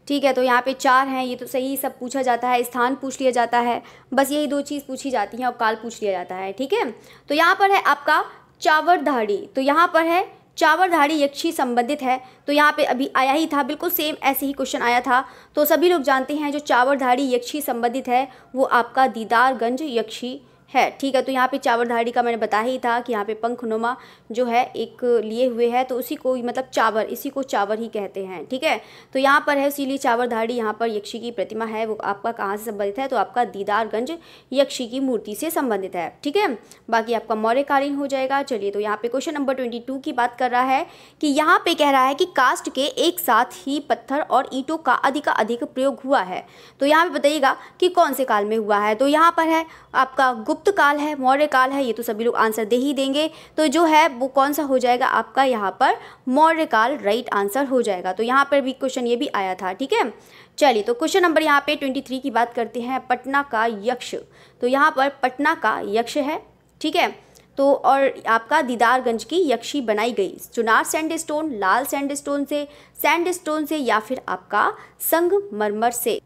ठीक है। तो यहाँ पे 4 हैं, ये तो सही सब पूछा जाता है, स्थान पूछ लिया जाता है, बस यही 2 चीज़ पूछी जाती हैं, और काल पूछ लिया जाता है, ठीक है। तो यहाँ पर है आपका चावरधाड़ी, तो यहाँ पर है चावरधाड़ी यक्षी संबंधित है। तो यहाँ पे अभी आया ही था, बिल्कुल सेम ऐसे ही क्वेश्चन आया था। तो सभी लोग जानते हैं जो चावरधाड़ी यक्षी संबंधित है वो आपका दीदारगंज यक्षी है, ठीक है। तो यहाँ पे चावरधाड़ी का मैंने बताया ही था कि यहाँ पे पंखनुमा जो है एक लिए हुए है, तो उसी को मतलब चावर, इसी को चावर ही कहते हैं, ठीक है। तो यहाँ पर है, इसीलिए चावरधाड़ी यहाँ पर यक्षी की प्रतिमा है, वो आपका कहाँ से संबंधित है, तो आपका दीदारगंज यक्षी की मूर्ति से संबंधित है, ठीक है। बाकी आपका मौर्यकालीन हो जाएगा। चलिए तो यहाँ पे क्वेश्चन नंबर 22 की बात कर रहा है कि यहाँ पे कह रहा है कि कास्ट के एक साथ ही पत्थर और ईंटों का अधिक प्रयोग हुआ है। तो यहाँ पे बताइएगा कि कौन से काल में हुआ है। तो यहाँ पर है आपका गुप्त काल है, मौर्य काल है, ये तो सभी लोग आंसर दे ही देंगे। तो जो है वो कौन सा हो जाएगा आपका यहाँ पर मौर्य काल राइट आंसर हो जाएगा। तो यहाँ पर भी क्वेश्चन ये भी आया था, ठीक है। चलिए तो क्वेश्चन नंबर यहाँ पे 23 की बात करते हैं, पटना का यक्ष। तो यहाँ पर पटना का यक्ष है, ठीक है। तो और आपका दीदारगंज की यक्षी बनाई गई चुनार सैंडस्टोन, लाल सैंडस्टोन से या फिर आपका संगमरमर से।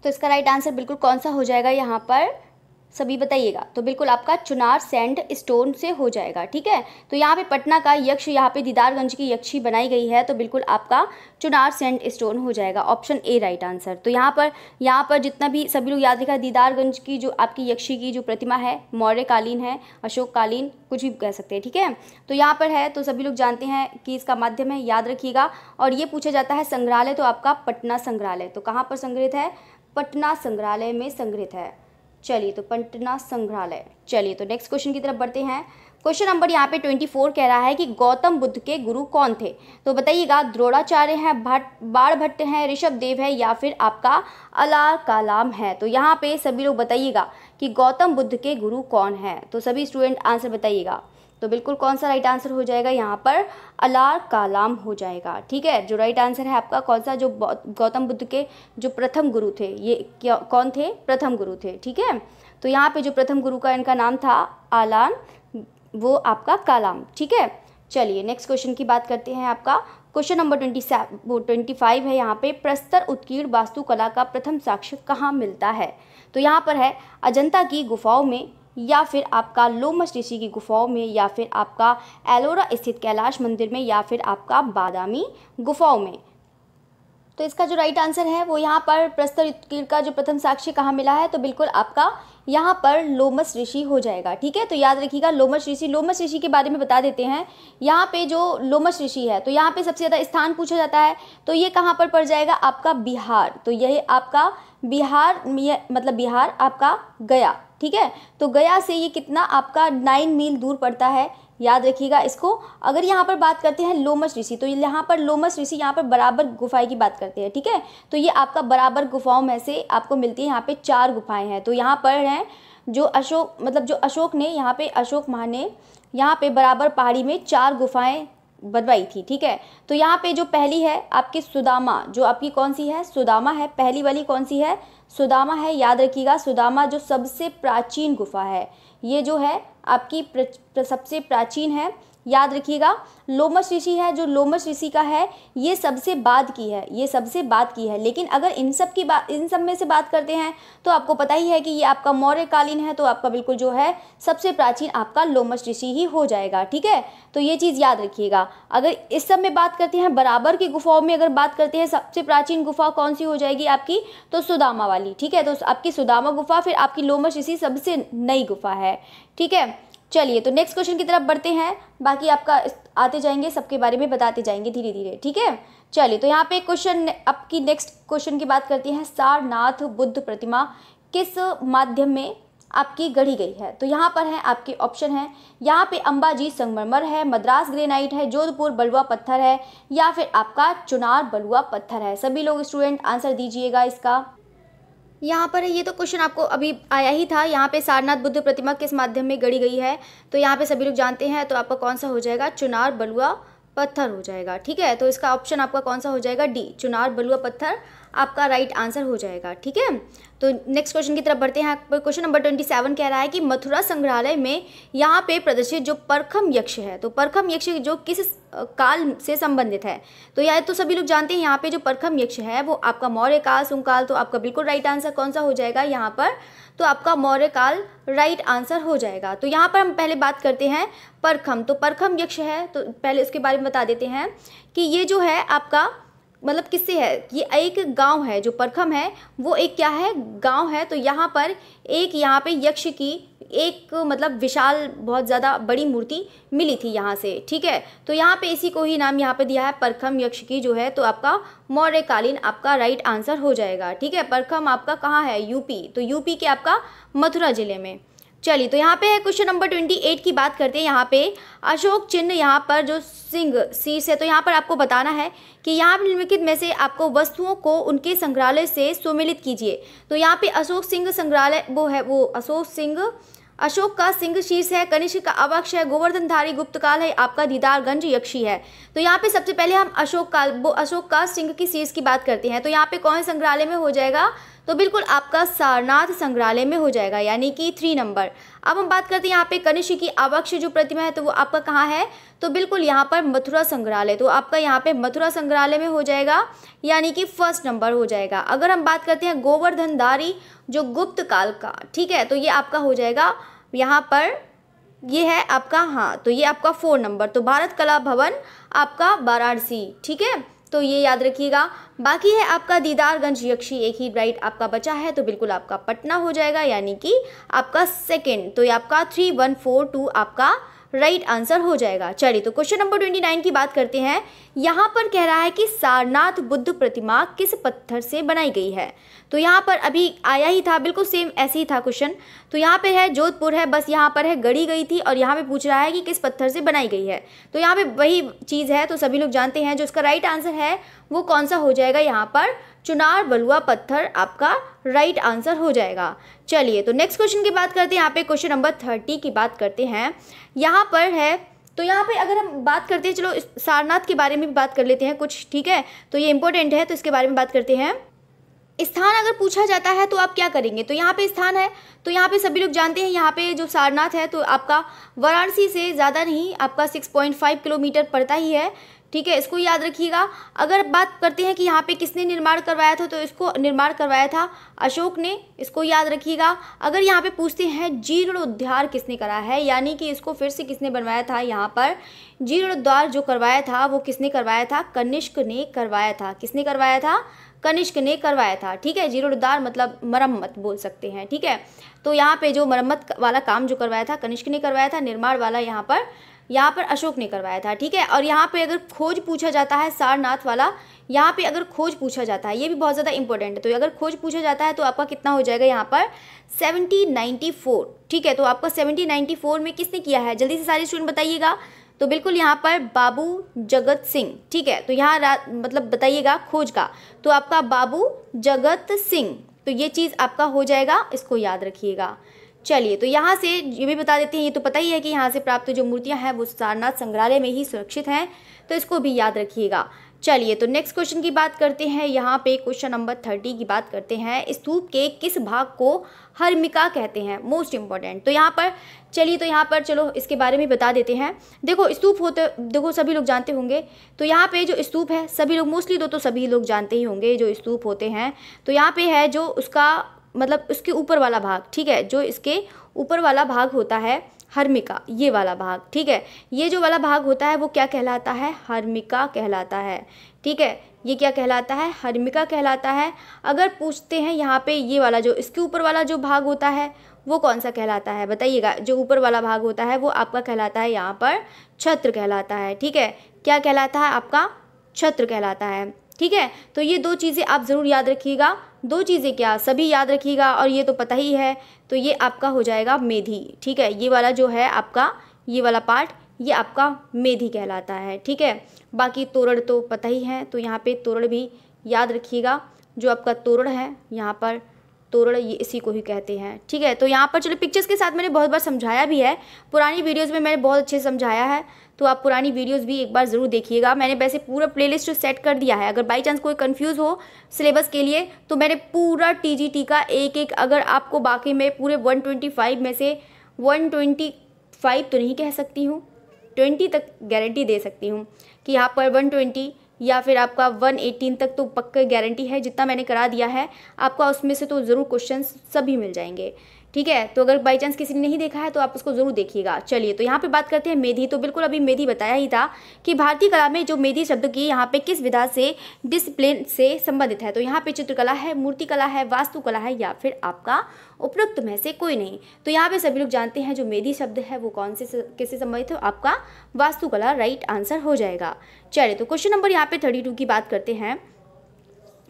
तो इसका राइट आंसर बिल्कुल कौन सा हो जाएगा यहाँ पर सभी बताइएगा। तो बिल्कुल आपका चुनार सैंड स्टोन से हो जाएगा, ठीक है। तो यहाँ पे पटना का यक्ष, यहाँ पे दीदारगंज की यक्षी बनाई गई है, तो बिल्कुल आपका चुनार सैंड स्टोन हो जाएगा, ऑप्शन ए राइट आंसर। तो यहाँ पर जितना भी सभी लोग याद रखा, दीदारगंज की जो आपकी यक्षी की जो प्रतिमा है मौर्यकालीन है, अशोककालीन, कुछ भी कह सकते हैं, ठीक है। तो यहाँ पर है, तो सभी लोग जानते हैं कि इसका माध्यम है, याद रखिएगा। और ये पूछा जाता है संग्रहालय, तो आपका पटना संग्रहालय, तो कहाँ पर संग्रहित है, पटना संग्रहालय में संग्रहित है। चलिए तो पटना संग्रहालय। चलिए तो नेक्स्ट क्वेश्चन की तरफ बढ़ते हैं। क्वेश्चन नंबर यहाँ पे 24 कह रहा है कि गौतम बुद्ध के गुरु कौन थे। तो बताइएगा द्रोणाचार्य हैं, बाणभट्ट हैं, ऋषभदेव है, या फिर आपका अलाल कलाम है। तो यहाँ पे सभी लोग बताइएगा कि गौतम बुद्ध के गुरु कौन है। तो सभी स्टूडेंट आंसर बताइएगा तो बिल्कुल कौन सा राइट आंसर हो जाएगा यहाँ पर, अलार कालाम हो जाएगा। ठीक है, जो राइट आंसर है आपका कौन सा, जो गौतम बुद्ध के जो प्रथम गुरु थे, ये क्या कौन थे, प्रथम गुरु थे। ठीक है, तो यहाँ पे जो प्रथम गुरु का इनका नाम था आलान, वो आपका कालाम। ठीक है, चलिए नेक्स्ट क्वेश्चन की बात करते हैं। आपका क्वेश्चन नंबर 25 है यहाँ पे, प्रस्तर उत्कीर्ण वास्तुकला का प्रथम साक्ष्य कहाँ मिलता है। तो यहाँ पर है अजंता की गुफाओं में, या फिर आपका लोमश ऋषि की गुफाओं में, या फिर आपका एलोरा स्थित कैलाश मंदिर में, या फिर आपका बादामी गुफाओं में। तो इसका जो राइट आंसर है वो यहाँ पर प्रस्तर उत्कीर्ण का जो प्रथम साक्ष्य कहाँ मिला है, तो बिल्कुल आपका यहाँ पर लोमश ऋषि हो जाएगा। ठीक है, तो याद रखिएगा लोमश ऋषि के बारे में बता देते हैं। यहाँ पे जो लोमश ऋषि है, तो यहाँ पे सबसे ज़्यादा स्थान पूछा जाता है, तो ये कहाँ पर पड़ जाएगा, आपका बिहार। तो यह आपका बिहार, मतलब बिहार आपका गया। ठीक है, तो गया से ये कितना आपका 9 मील दूर पड़ता है, याद रखिएगा इसको। अगर यहाँ पर बात करते हैं लोमश ऋषि, तो यहाँ पर लोमश ऋषि यहाँ पर बराबर गुफाएं की बात करते हैं। ठीक है, तो ये आपका बराबर गुफाओं में से आपको मिलती है। यहाँ पे 4 गुफाएं हैं। तो यहाँ पर हैं जो अशोक, मतलब जो अशोक ने यहाँ पे, अशोक महा ने यहाँ पे बराबर पहाड़ी में 4 गुफाएं बनवाई थी। ठीक है, तो यहाँ पे जो पहली है आपकी सुदामा, जो आपकी कौन सी है, सुदामा है। पहली वाली कौन सी है, सुदामा है। याद रखिएगा सुदामा जो सबसे प्राचीन गुफा है, ये जो है आपकी सबसे प्राचीन है, याद रखिएगा। लोमश ऋषि है, जो लोमश ऋषि का है ये सबसे बाद की है, ये सबसे बाद की है। लेकिन अगर इन सब में से बात करते हैं तो आपको पता ही है कि ये आपका मौर्य कालीन है, तो आपका बिल्कुल जो है सबसे प्राचीन आपका लोमश ऋषि ही हो जाएगा। ठीक है, तो ये चीज़ याद रखिएगा। अगर इस सब में बात करते हैं, बराबर की गुफाओं में अगर बात करते हैं, सबसे प्राचीन गुफा कौन सी हो जाएगी आपकी, तो सुदामा वाली। ठीक है, तो आपकी सुदामा गुफा, फिर आपकी लोमश ऋषि सबसे नई गुफा है। ठीक है, चलिए तो नेक्स्ट क्वेश्चन की तरफ बढ़ते हैं। बाकी आपका आते जाएंगे, सबके बारे में बताते जाएंगे धीरे धीरे। ठीक है, चलिए तो यहाँ पे क्वेश्चन, आपकी नेक्स्ट क्वेश्चन की बात करते हैं। सारनाथ बुद्ध प्रतिमा किस माध्यम में आपकी गढ़ी गई है। तो यहाँ पर है आपके ऑप्शन है, यहाँ पे अंबाजी संगमरमर है, मद्रास ग्रेनाइट है, जोधपुर बलुआ पत्थर है, या फिर आपका चुनार बलुआ पत्थर है। सभी लोग स्टूडेंट आंसर दीजिएगा इसका। यहाँ पर ये तो क्वेश्चन आपको अभी आया ही था। यहाँ पे सारनाथ बुद्ध प्रतिमा किस माध्यम में गढ़ी गई है, तो यहाँ पे सभी लोग जानते हैं। तो आपका कौन सा हो जाएगा, चुनार बलुआ पत्थर हो जाएगा। ठीक है, तो इसका ऑप्शन आपका कौन सा हो जाएगा, डी, चुनार बलुआ पत्थर आपका राइट आंसर हो जाएगा। ठीक है, तो नेक्स्ट क्वेश्चन की तरफ बढ़ते हैं। क्वेश्चन नंबर 27 कह रहा है कि मथुरा संग्रहालय में यहाँ पे प्रदर्शित जो परखम यक्ष है, तो परखम यक्ष जो किस काल से संबंधित है। तो यह तो सभी लोग जानते हैं, यहाँ पे जो परखम यक्ष है वो आपका मौर्य काल, सुंग काल। तो आपका बिल्कुल राइट आंसर कौन सा हो जाएगा यहाँ पर, तो आपका मौर्य काल राइट आंसर हो जाएगा। तो यहाँ पर हम पहले बात करते हैं परखम। तो परखम यक्ष है, तो पहले उसके बारे में बता देते हैं कि ये जो है आपका मतलब किससे है, ये एक गांव है। जो परखम है वो एक क्या है, गांव है। तो यहाँ पर एक यहाँ पे यक्ष की एक मतलब विशाल बहुत ज़्यादा बड़ी मूर्ति मिली थी यहाँ से। ठीक है, तो यहाँ पे इसी को ही नाम यहाँ पे दिया है परखम यक्ष की जो है। तो आपका मौर्यकालीन आपका राइट आंसर हो जाएगा। ठीक है, परखम आपका कहाँ है, यूपी। तो यूपी के आपका मथुरा जिले में। चलिए तो यहाँ पे है क्वेश्चन नंबर 28 की बात करते हैं। यहाँ पे अशोक चिन्ह, यहाँ पर जो सिंह शीर्ष है, तो यहाँ पर आपको बताना है कि यहाँ पर निम्नलिखित में से आपको वस्तुओं को उनके संग्रहालय से सुमेलित कीजिए। तो यहाँ पे अशोक सिंह संग्रहालय वो है, वो अशोक का सिंह शीर्ष है, कनिष्क का अवक्ष है, गोवर्धनधारी गुप्त काल है, आपका दीदारगंज यक्षी है। तो यहाँ पे सबसे पहले हम अशोक का सिंह की शीर्ष की बात करते हैं। तो यहाँ पे कौन संग्रहालय में हो जाएगा, तो बिल्कुल आपका सारनाथ संग्रहालय में हो जाएगा, यानी कि 3 नंबर। अब हम बात करते हैं यहाँ पे कनिष्क की अवक्ष जो प्रतिमा है, तो वो आपका कहाँ है, तो बिल्कुल यहाँ पर मथुरा संग्रहालय। तो आपका यहाँ पे मथुरा संग्रहालय में हो जाएगा, यानी कि 1st नंबर हो जाएगा। अगर हम बात करते हैं गोवर्धनधारी जो गुप्त काल का, ठीक है, तो ये आपका हो जाएगा यहाँ पर, ये है आपका, हाँ, तो ये आपका 4 नंबर। तो भारत कला भवन आपका वाराणसी। ठीक है, तो ये याद रखिएगा। बाकी है आपका दीदारगंज यक्षी, एक ही राइट आपका बचा है, तो बिल्कुल आपका पटना हो जाएगा, यानी कि आपका 2nd। तो ये आपका 3142 आपका राइट आंसर हो जाएगा। चलिए तो क्वेश्चन नंबर 29 की बात करते हैं। यहाँ पर कह रहा है कि सारनाथ बुद्ध प्रतिमा किस पत्थर से बनाई गई है। तो यहाँ पर अभी आया ही था, बिल्कुल सेम ऐसे ही था क्वेश्चन। तो यहाँ पे है जोधपुर है, बस यहाँ पर है गढ़ी गई थी, और यहाँ पे पूछ रहा है कि किस पत्थर से बनाई गई है। तो यहाँ पे वही चीज़ है, तो सभी लोग जानते हैं जो उसका राइट आंसर है वो कौन सा हो जाएगा यहाँ पर, चुनार बलुआ पत्थर आपका राइट आंसर हो जाएगा। चलिए तो नेक्स्ट क्वेश्चन की बात करते हैं। यहाँ पे क्वेश्चन नंबर 30 की बात करते हैं। यहाँ पर है, तो यहाँ पे अगर हम बात करते हैं, चलो सारनाथ के बारे में भी बात कर लेते हैं कुछ, ठीक है। तो ये इंपॉर्टेंट है तो इसके बारे में बात करते हैं। स्थान अगर पूछा जाता है तो आप क्या करेंगे, तो यहाँ पे स्थान है, तो यहाँ पे सभी लोग जानते हैं यहाँ पे जो सारनाथ है तो आपका वाराणसी से ज़्यादा नहीं, आपका 6.5 किलोमीटर पड़ता ही है, ठीक है, इसको याद रखिएगा। अगर बात करते हैं कि यहाँ पे किसने निर्माण करवाया था, तो इसको निर्माण करवाया था अशोक ने, इसको याद रखिएगा। अगर यहाँ पे पूछते हैं जीर्णोद्धार किसने करा है, यानी कि इसको फिर से किसने बनवाया था, यहाँ पर जीर्णोद्धार जो करवाया था वो किसने करवाया था, कनिष्क ने करवाया था। किसने करवाया था, कनिष्क ने करवाया था, ठीक है। जीर्णोद्धार मतलब मरम्मत बोल सकते हैं, ठीक है। तो यहाँ पे जो मरम्मत वाला काम जो करवाया था कनिष्क ने करवाया था, निर्माण वाला यहाँ पर अशोक ने करवाया था, ठीक है। और यहाँ पे अगर खोज पूछा जाता है सारनाथ वाला, यहाँ पे अगर खोज पूछा जाता है, ये भी बहुत ज़्यादा इंपॉर्टेंट है, तो अगर खोज पूछा जाता है तो आपका कितना हो जाएगा यहाँ पर 1794, ठीक है। तो आपका 1794 में किसने किया है, जल्दी से सारे स्टूडेंट बताइएगा। तो बिल्कुल यहाँ पर बाबू जगत सिंह, ठीक है। तो यहाँ मतलब बताइएगा खोज का, तो आपका बाबू जगत सिंह, तो ये चीज़ आपका हो जाएगा, इसको याद रखिएगा। चलिए तो यहाँ से ये भी बता देते हैं, ये तो पता ही है कि यहाँ से प्राप्त जो मूर्तियाँ हैं वो सारनाथ संग्रहालय में ही सुरक्षित हैं, तो इसको भी याद रखिएगा। चलिए तो नेक्स्ट क्वेश्चन की बात करते हैं। यहाँ पे क्वेश्चन नंबर 30 की बात करते हैं। स्तूप के किस भाग को हर्मिका कहते हैं, मोस्ट इंपॉर्टेंट। तो यहाँ पर चलिए, तो यहाँ पर चलो इसके बारे में बता देते हैं। देखो स्तूप होते, देखो सभी लोग जानते होंगे, तो यहाँ पे जो स्तूप है सभी लोग मोस्टली तो सभी लोग जानते ही होंगे जो स्तूप होते हैं। तो यहाँ पे है जो उसका मतलब उसके ऊपर वाला भाग, ठीक है, जो इसके ऊपर वाला भाग होता है हर्मिका, ये वाला भाग, ठीक है, ये जो वाला भाग होता है वो क्या कहलाता है, हर्मिका कहलाता है, ठीक है। ये क्या कहलाता है, हर्मिका कहलाता है। अगर पूछते हैं यहाँ पे ये वाला जो इसके ऊपर वाला जो भाग होता है वो कौन सा कहलाता है, बताइएगा। जो ऊपर वाला भाग होता है वो आपका कहलाता है यहाँ पर छत्र कहलाता है, ठीक है। क्या कहलाता है, आपका छत्र कहलाता है, ठीक है। तो ये दो चीज़ें आप ज़रूर याद रखिएगा, दो चीज़ें क्या सभी याद रखिएगा, और ये तो पता ही है, तो ये आपका हो जाएगा मेधी, ठीक है। ये वाला जो है आपका ये वाला पार्ट ये आपका मेधी कहलाता है, ठीक है। बाकी तोरण तो पता ही है, तो यहाँ पे तोरण भी याद रखिएगा। जो आपका तोरण है यहाँ पर तोरण, ये इसी को ही कहते हैं, ठीक है। तो यहाँ पर चलो पिक्चर्स के साथ मैंने बहुत बार समझाया भी है, पुरानी वीडियोस में मैंने बहुत अच्छे से समझाया है, तो आप पुरानी वीडियोस भी एक बार ज़रूर देखिएगा। मैंने वैसे पूरा प्लेलिस्ट सेट कर दिया है, अगर बाई चांस कोई कंफ्यूज हो सिलेबस के लिए तो मैंने पूरा TGT का एक अगर आपको बाकी में पूरे 125 में से 125 तो नहीं कह सकती हूँ, 20 तक गारंटी दे सकती हूँ कि यहाँ पर 120 या फिर आपका 118 तक तो पक्का गारंटी है, जितना मैंने करा दिया है आपका उसमें से तो ज़रूर क्वेश्चंस सभी मिल जाएंगे, ठीक है। तो अगर बाई चांस किसी ने नहीं देखा है तो आप उसको ज़रूर देखिएगा। चलिए तो यहाँ पे बात करते हैं मेधी। तो बिल्कुल अभी मेधी बताया ही था कि भारतीय कला में जो मेधी शब्द की यहाँ पे किस विधा से डिसिप्लिन से संबंधित है। तो यहाँ पे चित्रकला है, मूर्तिकला है, वास्तुकला है, या फिर आपका उपरोक्त में से कोई नहीं। तो यहाँ पे सभी लोग जानते हैं जो मेधी शब्द है वो कौन से किससे संबंधित है, आपका वास्तुकला राइट आंसर हो जाएगा। चलिए तो क्वेश्चन नंबर यहाँ पे 32 की बात करते हैं।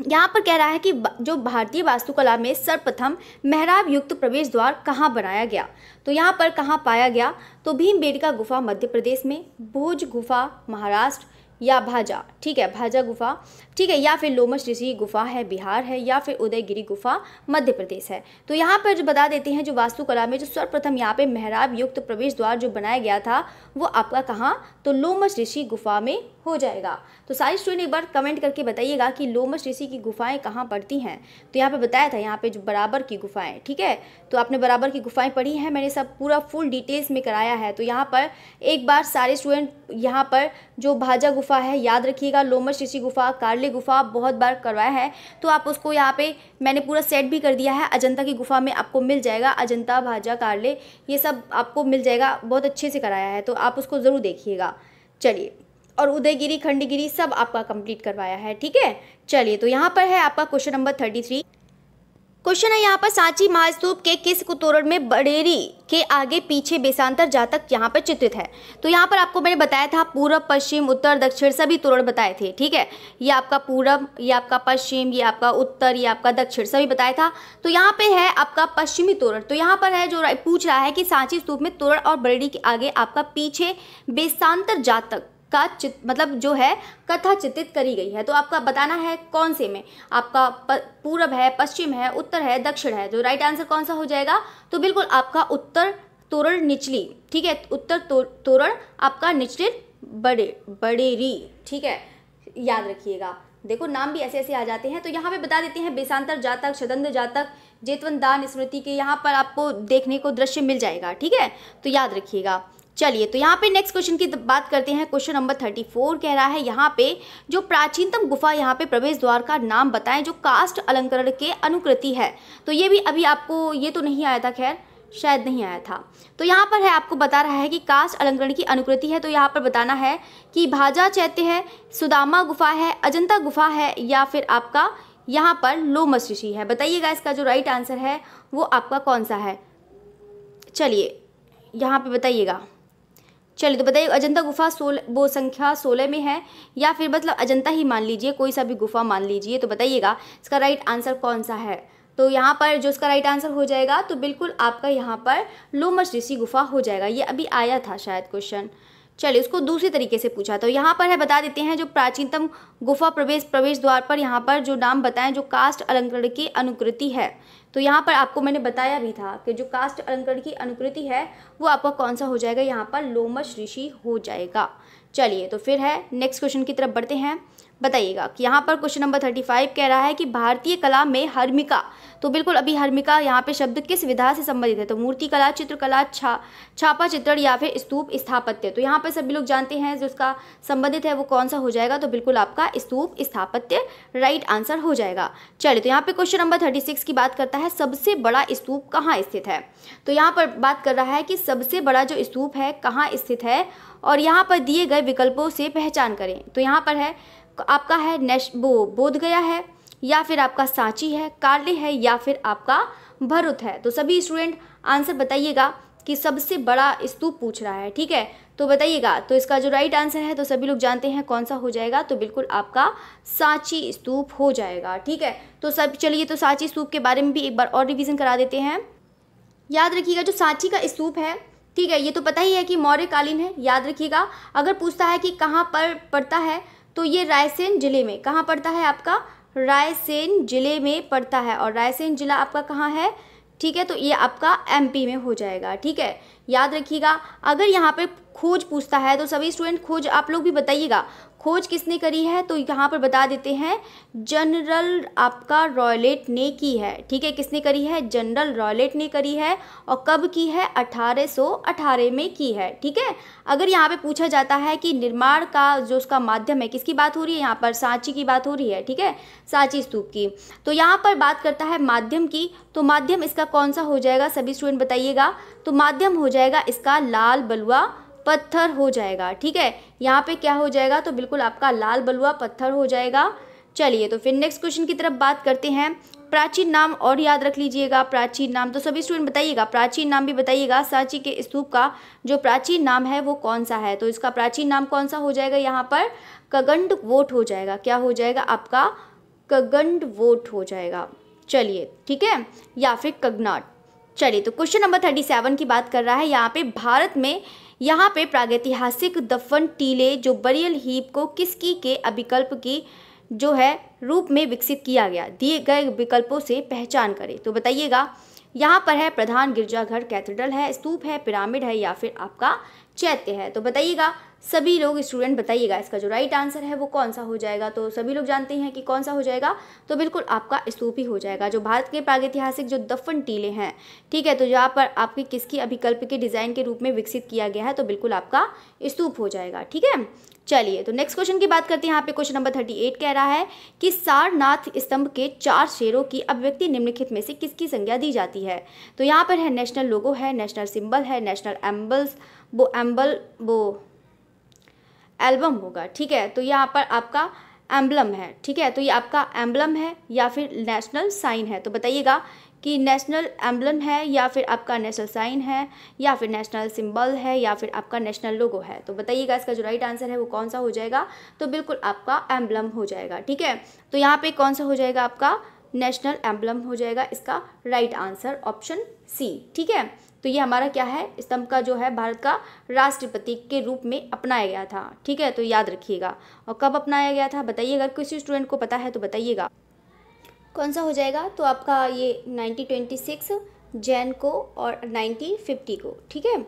यहाँ पर कह रहा है कि जो भारतीय वास्तुकला में सर्वप्रथम मेहराब युक्त प्रवेश द्वार कहाँ बनाया गया। तो यहाँ पर कहाँ पाया गया, तो भीमबेटका गुफा मध्य प्रदेश में, भोज गुफा महाराष्ट्र, या भाजा, ठीक है, भाजा गुफा, ठीक है, या फिर लोमश ऋषि गुफा है बिहार है, या फिर उदयगिरी गुफा मध्य प्रदेश है। तो यहाँ पर जो बता देते हैं जो वास्तुकला में जो सर्वप्रथम यहाँ पे मेहराब युक्त प्रवेश द्वार जो बनाया गया था वो आपका कहाँ, तो लोमश ऋषि गुफा में हो जाएगा। तो सारे स्टूडेंट एक बार कमेंट करके बताइएगा कि लोमश ऋषि की गुफाएं कहाँ पड़ती हैं। तो यहाँ पे बताया था यहाँ पे जो बराबर की गुफाएं, ठीक है, तो आपने बराबर की गुफाएं पढ़ी हैं, मैंने सब पूरा फुल डिटेल्स में कराया है। तो यहाँ पर एक बार सारे स्टूडेंट यहाँ पर जो भाजा गुफा है याद रखिएगा, लोमश ऋषि गुफा, कार्ले गुफा बहुत बार करवाया है, तो आप उसको यहाँ पे मैंने पूरा सेट भी कर दिया है। अजंता की गुफा में आपको मिल जाएगा, अजंता, भाजा, कार्ले ये सब आपको मिल जाएगा, बहुत अच्छे से कराया है, तो आप उसको ज़रूर देखिएगा। चलिए, और उदयगिरी, खंडगिरी सब आपका कंप्लीट करवाया है, ठीक है। चलिए तो यहाँ पर है आपका क्वेश्चन नंबर 33। क्वेश्चन है यहाँ पर सांची महास्तूप के किस तोरण में बड़ेरी के आगे पीछे बेसांतर जातक यहाँ पर चित्रित है। तो यहाँ पर आपको मैंने बताया था पूरब, पश्चिम, उत्तर, दक्षिण सभी तोरण बताए थे, ठीक है। ये आपका पूरब, ये आपका पश्चिम, ये आपका उत्तर, ये आपका दक्षिण सभी बताया था। तो यहाँ पे है आपका पश्चिमी तोरण। तो यहाँ पर है जो पूछ रहा है कि सांची स्तूप में तोरण और बड़ेरी के आगे आपका पीछे बेसांतर जातक का मतलब जो है कथा चित्रित करी गई है। तो आपका बताना है कौन से में, आपका पूरब है, पश्चिम है, उत्तर है, दक्षिण है। तो राइट आंसर कौन सा हो जाएगा? तो बिल्कुल आपका उत्तर तोरण निचली, ठीक है, उत्तर तोरण आपका निचली बड़ेरी, ठीक है, याद रखिएगा। देखो नाम भी ऐसे ऐसे आ जाते हैं। तो यहाँ पे बता देते हैं बेसांतर जातक, षडंत्र जातक, जेतवन दान स्मृति के यहाँ पर आपको देखने को दृश्य मिल जाएगा, ठीक है, तो याद रखिएगा। चलिए तो यहाँ पे नेक्स्ट क्वेश्चन की बात करते हैं। क्वेश्चन नंबर 34 कह रहा है यहाँ पे जो प्राचीनतम गुफा यहाँ पे प्रवेश द्वार का नाम बताएं जो काष्ठ अलंकरण के अनुकृति है। तो ये भी अभी आपको ये तो नहीं आया था, खैर शायद नहीं आया था। तो यहाँ पर है आपको बता रहा है कि काष्ठ अलंकरण की अनुकृति है। तो यहाँ पर बताना है कि भाजा चैत्य है, सुदामा गुफा है, अजंता गुफा है, या फिर आपका यहाँ पर लोमश ऋषि है। बताइएगा इसका जो राइट आंसर है वो आपका कौन सा है। चलिए यहाँ पे बताइएगा। चलिए तो बताइए अजंता गुफा वो संख्या 16 में है, या फिर मतलब अजंता ही मान लीजिए, कोई सा भी गुफा मान लीजिए। तो बताइएगा इसका राइट आंसर कौन सा है। तो यहाँ पर जो इसका राइट आंसर हो जाएगा तो बिल्कुल आपका यहाँ पर लोमश ऋषि गुफा हो जाएगा। ये अभी आया था शायद क्वेश्चन। चलिए उसको दूसरी तरीके से पूछा। तो यहाँ पर है बता देते हैं जो प्राचीनतम गुफा प्रवेश द्वार पर यहाँ पर जो नाम बताएं जो काष्ठ अलंकरण की अनुकृति है। तो यहाँ पर आपको मैंने बताया भी था कि जो काष्ठ अलंकरण की अनुकृति है वो आपका कौन सा हो जाएगा, यहाँ पर लोमश ऋषि हो जाएगा। चलिए तो फिर है नेक्स्ट क्वेश्चन की तरफ बढ़ते हैं। बताइएगा कि यहाँ पर क्वेश्चन नंबर 35 कह रहा है कि भारतीय कला में हर्मिका, तो बिल्कुल अभी हर्मिका यहाँ पे शब्द किस विधा से संबंधित है। तो मूर्ति कला, चित्रकला, छापा चित्रण या फिर स्तूप स्थापत्य। तो यहाँ पे सभी लोग जानते हैं जो उसका संबंधित है वो कौन सा हो जाएगा। तो बिल्कुल आपका स्तूप स्थापत्य राइट आंसर हो जाएगा। चलिए तो यहाँ पे क्वेश्चन नंबर 36 की बात करता है सबसे बड़ा स्तूप कहाँ स्थित है। तो यहाँ पर बात कर रहा है कि सबसे बड़ा जो स्तूप है कहाँ स्थित है, और यहाँ पर दिए गए विकल्पों से पहचान करें। तो यहाँ पर है आपका है बोध गया है, या फिर आपका सांची है, कार्ले है, या फिर आपका भरुच है। तो सभी स्टूडेंट आंसर बताइएगा कि सबसे बड़ा स्तूप पूछ रहा है, ठीक है, तो बताइएगा। तो इसका जो राइट आंसर है तो सभी लोग जानते हैं कौन सा हो जाएगा। तो बिल्कुल आपका सांची स्तूप हो जाएगा, ठीक है। तो सब चलिए तो सांची स्तूप के बारे में भी एक बार और रिवीजन करा देते हैं। याद रखिएगा जो सांची का स्तूप है, ठीक है, ये तो पता ही है कि मौर्यकालीन है। याद रखिएगा अगर पूछता है कि कहाँ पर पड़ता है तो ये रायसेन जिले में, कहाँ पड़ता है आपका, रायसेन जिले में पड़ता है। और रायसेन जिला आपका कहाँ है, ठीक है, तो ये आपका एमपी में हो जाएगा, ठीक है। याद रखिएगा अगर यहाँ पे खोज पूछता है तो सभी स्टूडेंट खोज आप लोग भी बताइएगा खोज किसने करी है। तो यहाँ पर बता देते हैं जनरल आपका रॉयलेट ने की है, ठीक है, किसने करी है, जनरल रॉयलेट ने करी है। और कब की है, 1818 में की है, ठीक है। अगर यहाँ पे पूछा जाता है कि निर्माण का जो उसका माध्यम है, किसकी बात हो रही है, यहाँ पर सांची की बात हो रही है, ठीक है, सांची स्तूप की। तो यहाँ पर बात करता है माध्यम की, तो माध्यम इसका कौन सा हो जाएगा, सभी स्टूडेंट बताइएगा। तो माध्यम हो जाएगा इसका लाल बलुआ पत्थर हो जाएगा, ठीक है। यहाँ पे क्या हो जाएगा, तो बिल्कुल आपका लाल बलुआ पत्थर हो जाएगा। चलिए तो फिर नेक्स्ट क्वेश्चन की तरफ बात करते हैं। प्राचीन नाम और याद रख लीजिएगा, प्राचीन नाम तो सभी स्टूडेंट बताइएगा, प्राचीन नाम भी बताइएगा। सांची के स्तूप का जो प्राचीन नाम है वो कौन सा है। तो इसका प्राचीन नाम कौन सा हो जाएगा, यहाँ पर कगंडवोट हो जाएगा। क्या हो जाएगा आपका, कगंडवोट हो जाएगा। चलिए ठीक है, या फिर कगनाट। चलिए तो क्वेश्चन नंबर 37 की बात कर रहा है। यहाँ पे भारत में यहाँ पे प्रागैतिहासिक दफन टीले जो बरियल हीप को किसकी के अभिकल्प की जो है रूप में विकसित किया गया, दिए गए विकल्पों से पहचान करें। तो बताइएगा यहाँ पर है प्रधान गिरजाघर कैथेड्रल है, स्तूप है, पिरामिड है, या फिर आपका चैत्य है। तो बताइएगा सभी लोग स्टूडेंट बताइएगा इसका जो राइट आंसर है वो कौन सा हो जाएगा। तो सभी लोग जानते हैं कि कौन सा हो जाएगा, तो बिल्कुल आपका स्तूप ही हो जाएगा। जो भारत के प्रागैतिहासिक जो दफन टीले हैं, ठीक है, तो यहाँ पर आपकी किसकी अभिकल्प के डिज़ाइन के रूप में विकसित किया गया है, तो बिल्कुल आपका स्तूप हो जाएगा, ठीक है। चलिए तो नेक्स्ट क्वेश्चन की बात करते हैं। यहाँ पे क्वेश्चन नंबर 38 कह रहा है कि सारनाथ स्तंभ के 4 शेरों की अभिव्यक्ति निम्नलिखित में से किसकी संज्ञा दी जाती है। तो यहाँ पर है नेशनल लोगो है, नेशनल सिंबल है, नेशनल एम्बल्स वो एल्बम होगा, ठीक है। तो यहाँ पर आपका एम्बलम है, ठीक है, तो ये आपका एम्बलम है या फिर नेशनल साइन है। तो बताइएगा कि नेशनल एम्बलम है या फिर आपका नेशनल साइन है या फिर नेशनल सिंबल है या फिर आपका नेशनल लोगो है। तो बताइएगा इसका जो राइट आंसर है वो कौन सा हो जाएगा। तो बिल्कुल आपका एम्बलम हो जाएगा, ठीक है। तो यहाँ पे कौन सा हो जाएगा, आपका नेशनल एम्बलम हो जाएगा इसका राइट आंसर, ऑप्शन सी, ठीक है। तो ये हमारा क्या है, स्तंभ का जो है भारत का राष्ट्रीय प्रतीक के रूप में अपनाया गया था। ठीक है, तो याद रखिएगा। और कब अपनाया गया था बताइएगा, अगर किसी स्टूडेंट को पता है तो बताइएगा कौन सा हो जाएगा। तो आपका ये 1926 जैन को और 1950 को। ठीक है,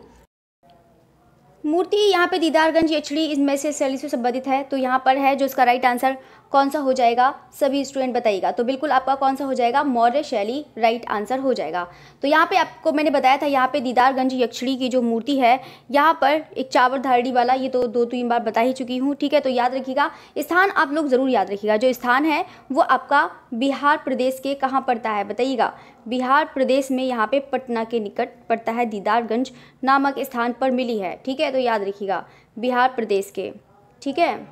मूर्ति यहाँ पे दीदारगंज यक्षिणी इनमें से शैली से संबंधित है, तो यहाँ पर है जो इसका राइट आंसर कौन सा हो जाएगा, सभी स्टूडेंट बताइएगा। तो बिल्कुल आपका कौन सा हो जाएगा, मौर्य शैली राइट आंसर हो जाएगा। तो यहाँ पे आपको मैंने बताया था, यहाँ पे दीदारगंज यक्षिणी की जो मूर्ति है, यहाँ पर एक चावर धारणी वाला, ये तो 2-3 बार बता ही चुकी हूँ। ठीक है, तो याद रखिएगा, स्थान आप लोग ज़रूर याद रखिएगा। जो स्थान है वो आपका बिहार प्रदेश के कहाँ पड़ता है बताइएगा, बिहार प्रदेश में यहाँ पे पटना के निकट पड़ता है, दीदारगंज नामक स्थान पर मिली है। ठीक है, तो याद रखिएगा बिहार प्रदेश के। ठीक है,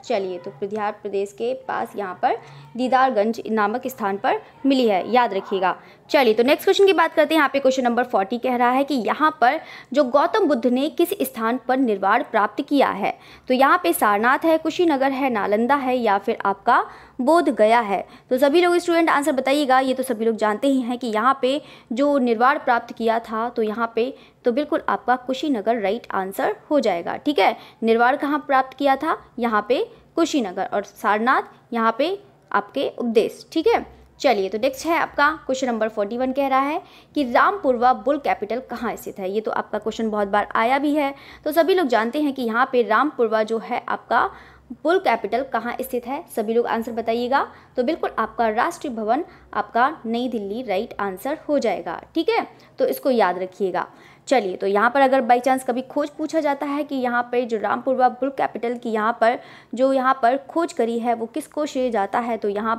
चलिए, तो बिहार प्रदेश के पास यहाँ पर दीदारगंज नामक स्थान पर मिली है, याद रखिएगा। चलिए, तो नेक्स्ट क्वेश्चन की बात करते हैं। यहाँ पे क्वेश्चन नंबर 40 कह रहा है कि यहाँ पर जो गौतम बुद्ध ने किस स्थान पर निर्वाण प्राप्त किया है। तो यहाँ पे सारनाथ है, कुशीनगर है, नालंदा है या फिर आपका बोध गया है। तो सभी लोग स्टूडेंट आंसर बताइएगा। ये तो सभी लोग जानते ही हैं कि यहाँ पे जो निर्वाण प्राप्त किया था, तो यहाँ पे तो बिल्कुल आपका कुशीनगर राइट आंसर हो जाएगा। ठीक है, निर्वाण कहाँ प्राप्त किया था, यहाँ पे कुशीनगर, और सारनाथ यहाँ पे आपके उपदेश। ठीक है, चलिए, तो नेक्स्ट है आपका क्वेश्चन नंबर 41 कह रहा है कि रामपुरवा बुल कैपिटल कहाँ स्थित है। ये तो आपका क्वेश्चन बहुत बार आया भी है, तो सभी लोग जानते हैं कि यहाँ पे रामपुरवा जो है आपका बुल कैपिटल कहाँ स्थित है। सभी लोग आंसर बताइएगा। तो बिल्कुल आपका राष्ट्रीय भवन आपका नई दिल्ली राइट आंसर हो जाएगा। ठीक है, तो इसको याद रखिएगा। चलिए, तो यहाँ पर अगर बाई चांस कभी खोज पूछा जाता है कि यहाँ पर जो रामपुरवा बुल कैपिटल की यहाँ पर खोज करी है वो किसको श्रेय जाता है, तो यहाँ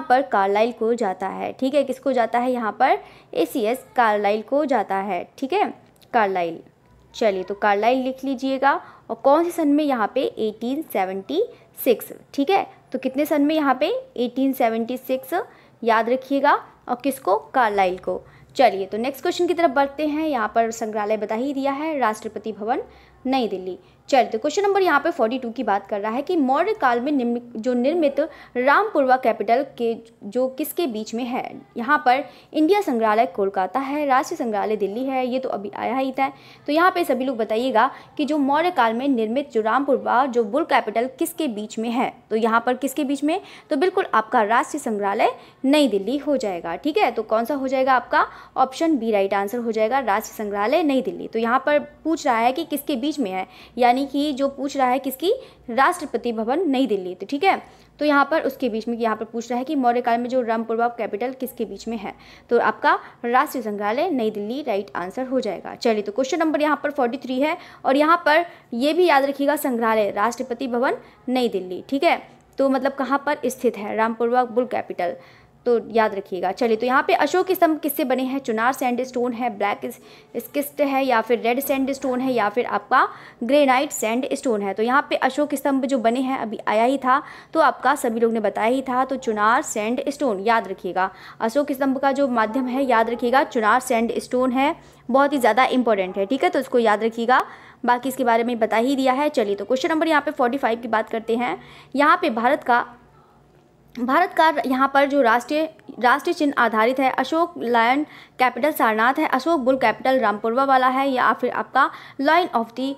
पर कार्लाइल को जाता है। ठीक है, किसको जाता है, यहाँ पर ACS कार्लाइल को जाता है। ठीक है, कार्लाइल। चलिए, तो कार्लाइल लिख लीजिएगा। और कौन से सन में, यहाँ पे 1876। ठीक है, तो कितने सन में, यहाँ पे 1876 याद रखिएगा। और किसको, कार्लाइल को। चलिए, तो नेक्स्ट क्वेश्चन की तरफ बढ़ते हैं। यहाँ पर संग्रहालय बता ही दिया है, राष्ट्रपति भवन नई दिल्ली। चलिए, तो क्वेश्चन नंबर यहाँ पे 42 की बात कर रहा है कि मौर्य काल में निर्मित रामपुरवा कैपिटल के जो किसके बीच में है। यहाँ पर इंडिया संग्रहालय कोलकाता है, राष्ट्रीय संग्रहालय दिल्ली है, ये तो अभी आया ही था। तो यहाँ पे सभी लोग बताइएगा कि जो मौर्य काल में निर्मित जो रामपुरवा जो बुल कैपिटल किसके बीच में है। तो यहाँ पर किसके बीच में, तो बिल्कुल आपका राष्ट्रीय संग्रहालय नई दिल्ली हो जाएगा। ठीक है, तो कौन सा हो जाएगा, आपका ऑप्शन बी राइट आंसर हो जाएगा, राष्ट्रीय संग्रहालय नई दिल्ली। तो यहाँ पर पूछ रहा है कि किसके बीच में है, यानी कि जो पूछ रहा है किसकी, राष्ट्रपति भवन नई दिल्ली। तो ठीक है, तो यहाँ पर उसके बीच में, यहाँ पर पूछ रहा है कि मौर्य काल में जो रामपुरवा कैपिटल किसके बीच में है। तो आपका राष्ट्रीय संग्रहालय नई दिल्ली राइट आंसर हो जाएगा। चलिए, तो क्वेश्चन नंबर यहाँ पर 43 है, और यहाँ पर ये भी याद रखिएगा, संग्रहालय राष्ट्रपति भवन नई दिल्ली। ठीक है, तो मतलब कहाँ पर स्थित है रामपुरवा बुल कैपिटल, तो याद रखिएगा। चलिए, तो यहाँ पे अशोक स्तंभ किससे बने हैं, चुनार सैंडस्टोन है, ब्लैक स्किस्ट है, या फिर रेड सैंडस्टोन है, या फिर आपका ग्रेनाइट सैंडस्टोन है। तो यहाँ पे अशोक स्तंभ जो बने हैं अभी आया ही था, तो आपका सभी लोग ने बताया ही था, तो चुनार सैंडस्टोन याद रखिएगा। अशोक स्तंभ का जो माध्यम है याद रखिएगा, चुनार सैंडस्टोन है, बहुत ही ज़्यादा इंपॉर्टेंट है। ठीक है, तो इसको याद रखिएगा, बाकी इसके बारे में बता ही दिया है। चलिए, तो क्वेश्चन नंबर यहाँ पे 45 की बात करते हैं। यहाँ पे भारत का यहाँ पर जो राष्ट्रीय चिन्ह आधारित है, अशोक लायन कैपिटल सारनाथ है, अशोक बुल कैपिटल रामपुरवा वाला है, या फिर आपका लाइन ऑफ द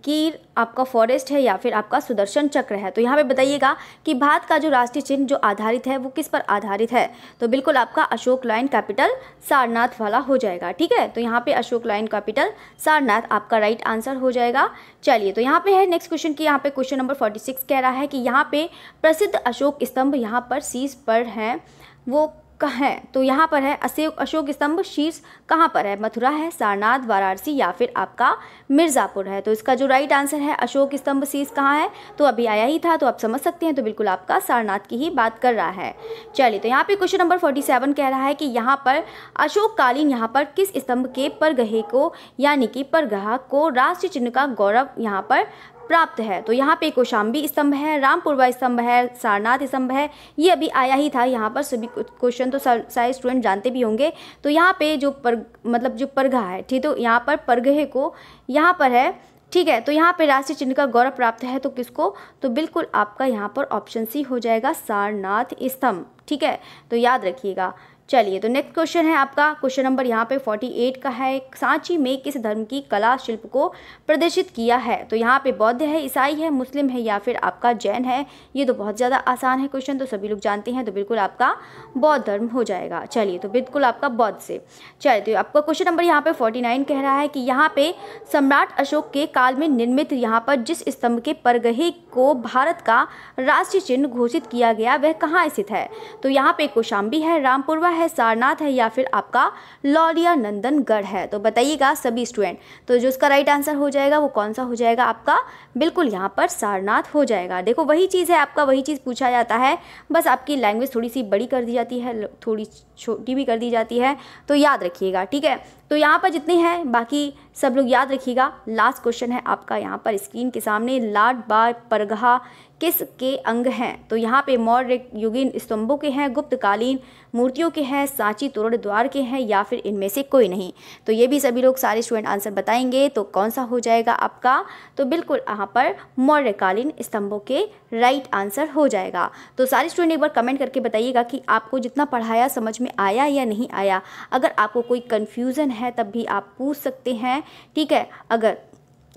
गिर आपका फॉरेस्ट है, या फिर आपका सुदर्शन चक्र है। तो यहाँ पे बताइएगा कि भारत का जो राष्ट्रीय चिन्ह जो आधारित है वो किस पर आधारित है। तो बिल्कुल आपका अशोक लाइन कैपिटल सारनाथ वाला हो जाएगा। ठीक है, तो यहाँ पे अशोक लाइन कैपिटल सारनाथ आपका राइट आंसर हो जाएगा। चलिए, तो यहाँ पे है नेक्स्ट क्वेश्चन की, यहाँ पे क्वेश्चन नंबर 46 कह रहा है कि यहाँ पे प्रसिद्ध अशोक स्तंभ यहाँ पर शीर्ष पर हैं, वो कहाँ है। तो यहाँ पर है अशोक स्तंभ शीर्ष कहाँ पर है, मथुरा है, सारनाथ, वाराणसी, या फिर आपका मिर्ज़ापुर है। तो इसका जो राइट आंसर है, अशोक स्तंभ शीर्ष कहाँ है, तो अभी आया ही था, तो आप समझ सकते हैं, तो बिल्कुल आपका सारनाथ की ही बात कर रहा है। चलिए, तो यहाँ पे क्वेश्चन नंबर 47 कह रहा है कि यहाँ पर अशोककालीन यहाँ पर किस स्तंभ के परगहे को, यानी कि परगहा को राष्ट्रीय चिन्ह का गौरव यहाँ पर प्राप्त है। तो यहाँ पे कौशाम्बी स्तंभ है, रामपुरवा स्तंभ है, सारनाथ स्तंभ है, ये अभी आया ही था। यहाँ पर सभी क्वेश्चन तो सारे स्टूडेंट जानते भी होंगे। तो यहाँ पे जो जो परगहा है, ठीक, तो यहाँ पर परगहे को यहाँ पर है। ठीक है, तो यहाँ पे राष्ट्रीय चिन्ह का गौरव प्राप्त है, तो किसको, तो बिल्कुल आपका यहाँ पर ऑप्शन सी हो जाएगा, सारनाथ स्तंभ। ठीक है, तो याद रखिएगा। चलिए, तो नेक्स्ट क्वेश्चन है आपका, क्वेश्चन नंबर यहाँ पे 48 का है। सांची में किस धर्म की कला शिल्प को प्रदर्शित किया है? तो यहाँ पे बौद्ध है, ईसाई है, मुस्लिम है या फिर आपका जैन है। ये तो बहुत ज़्यादा आसान है क्वेश्चन, तो सभी लोग जानते हैं, तो बिल्कुल आपका बौद्ध धर्म हो जाएगा। चलिए, तो बिल्कुल आपका बौद्ध से। चलिए, तो आपका क्वेश्चन नंबर यहाँ पे 49 कह रहा है कि यहाँ पे सम्राट अशोक के काल में निर्मित यहाँ पर जिस स्तंभ के परगहे को भारत का राष्ट्रीय चिन्ह घोषित किया गया वह कहाँ स्थित है? तो यहाँ पे कौशाम्बी है, रामपुरवा है, सारनाथ है या फिर आपका लौरिया नंदनगढ़ है। तो बताइएगा सभी स्टूडेंट, तो जो उसका राइट आंसर हो जाएगा वो कौन सा हो जाएगा आपका? बिल्कुल यहाँ पर सारनाथ हो जाएगा। देखो वही चीज़ है आपका, वही चीज़ पूछा जाता है, बस आपकी लैंग्वेज थोड़ी सी बड़ी कर दी जाती है, थोड़ी छोटी भी कर दी जाती है, तो याद रखिएगा, ठीक है। तो यहाँ पर जितने हैं बाकी सब लोग याद रखिएगा। लास्ट क्वेश्चन है आपका यहाँ पर स्क्रीन के सामने, लाड बार परगहा किस के अंग हैं? तो यहाँ पे मौर्य युगीन स्तंभों के हैं, गुप्तकालीन मूर्तियों के हैं, सांची तोरण द्वार के हैं या फिर इनमें से कोई नहीं। तो ये भी सभी लोग सारे स्टूडेंट आंसर बताएंगे, तो कौन सा हो जाएगा आपका? तो बिल्कुल यहाँ पर मौर्यकालीन स्तंभों के राइट आंसर हो जाएगा। तो सारे स्टूडेंट एक बार कमेंट करके बताइएगा कि आपको जितना पढ़ाया समझ में आया या नहीं आया। अगर आपको कोई कन्फ्यूज़न है तब भी आप पूछ सकते हैं, ठीक है। अगर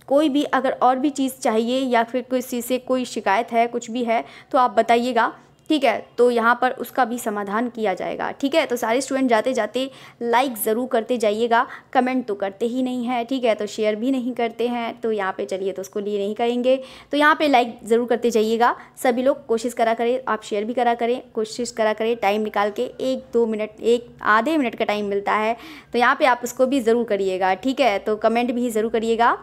कोई भी और भी चीज़ चाहिए या फिर किसी से कोई शिकायत है, कुछ भी है, तो आप बताइएगा, ठीक है। तो यहाँ पर उसका भी समाधान किया जाएगा, ठीक है। तो सारे स्टूडेंट जाते जाते लाइक ज़रूर करते जाइएगा, कमेंट तो करते ही नहीं है, ठीक है। तो शेयर भी नहीं करते हैं, तो यहाँ पे चलिए, तो उसको लिए नहीं करेंगे, तो यहाँ पे लाइक ज़रूर करते जाइएगा। सभी लोग कोशिश करा करें, आप शेयर भी करा करें, कोशिश करा करें, टाइम निकाल के 1-2 मिनट, आधे मिनट का टाइम मिलता है, तो यहाँ पर आप उसको भी ज़रूर करिएगा, ठीक है। तो कमेंट भी ज़रूर करिएगा।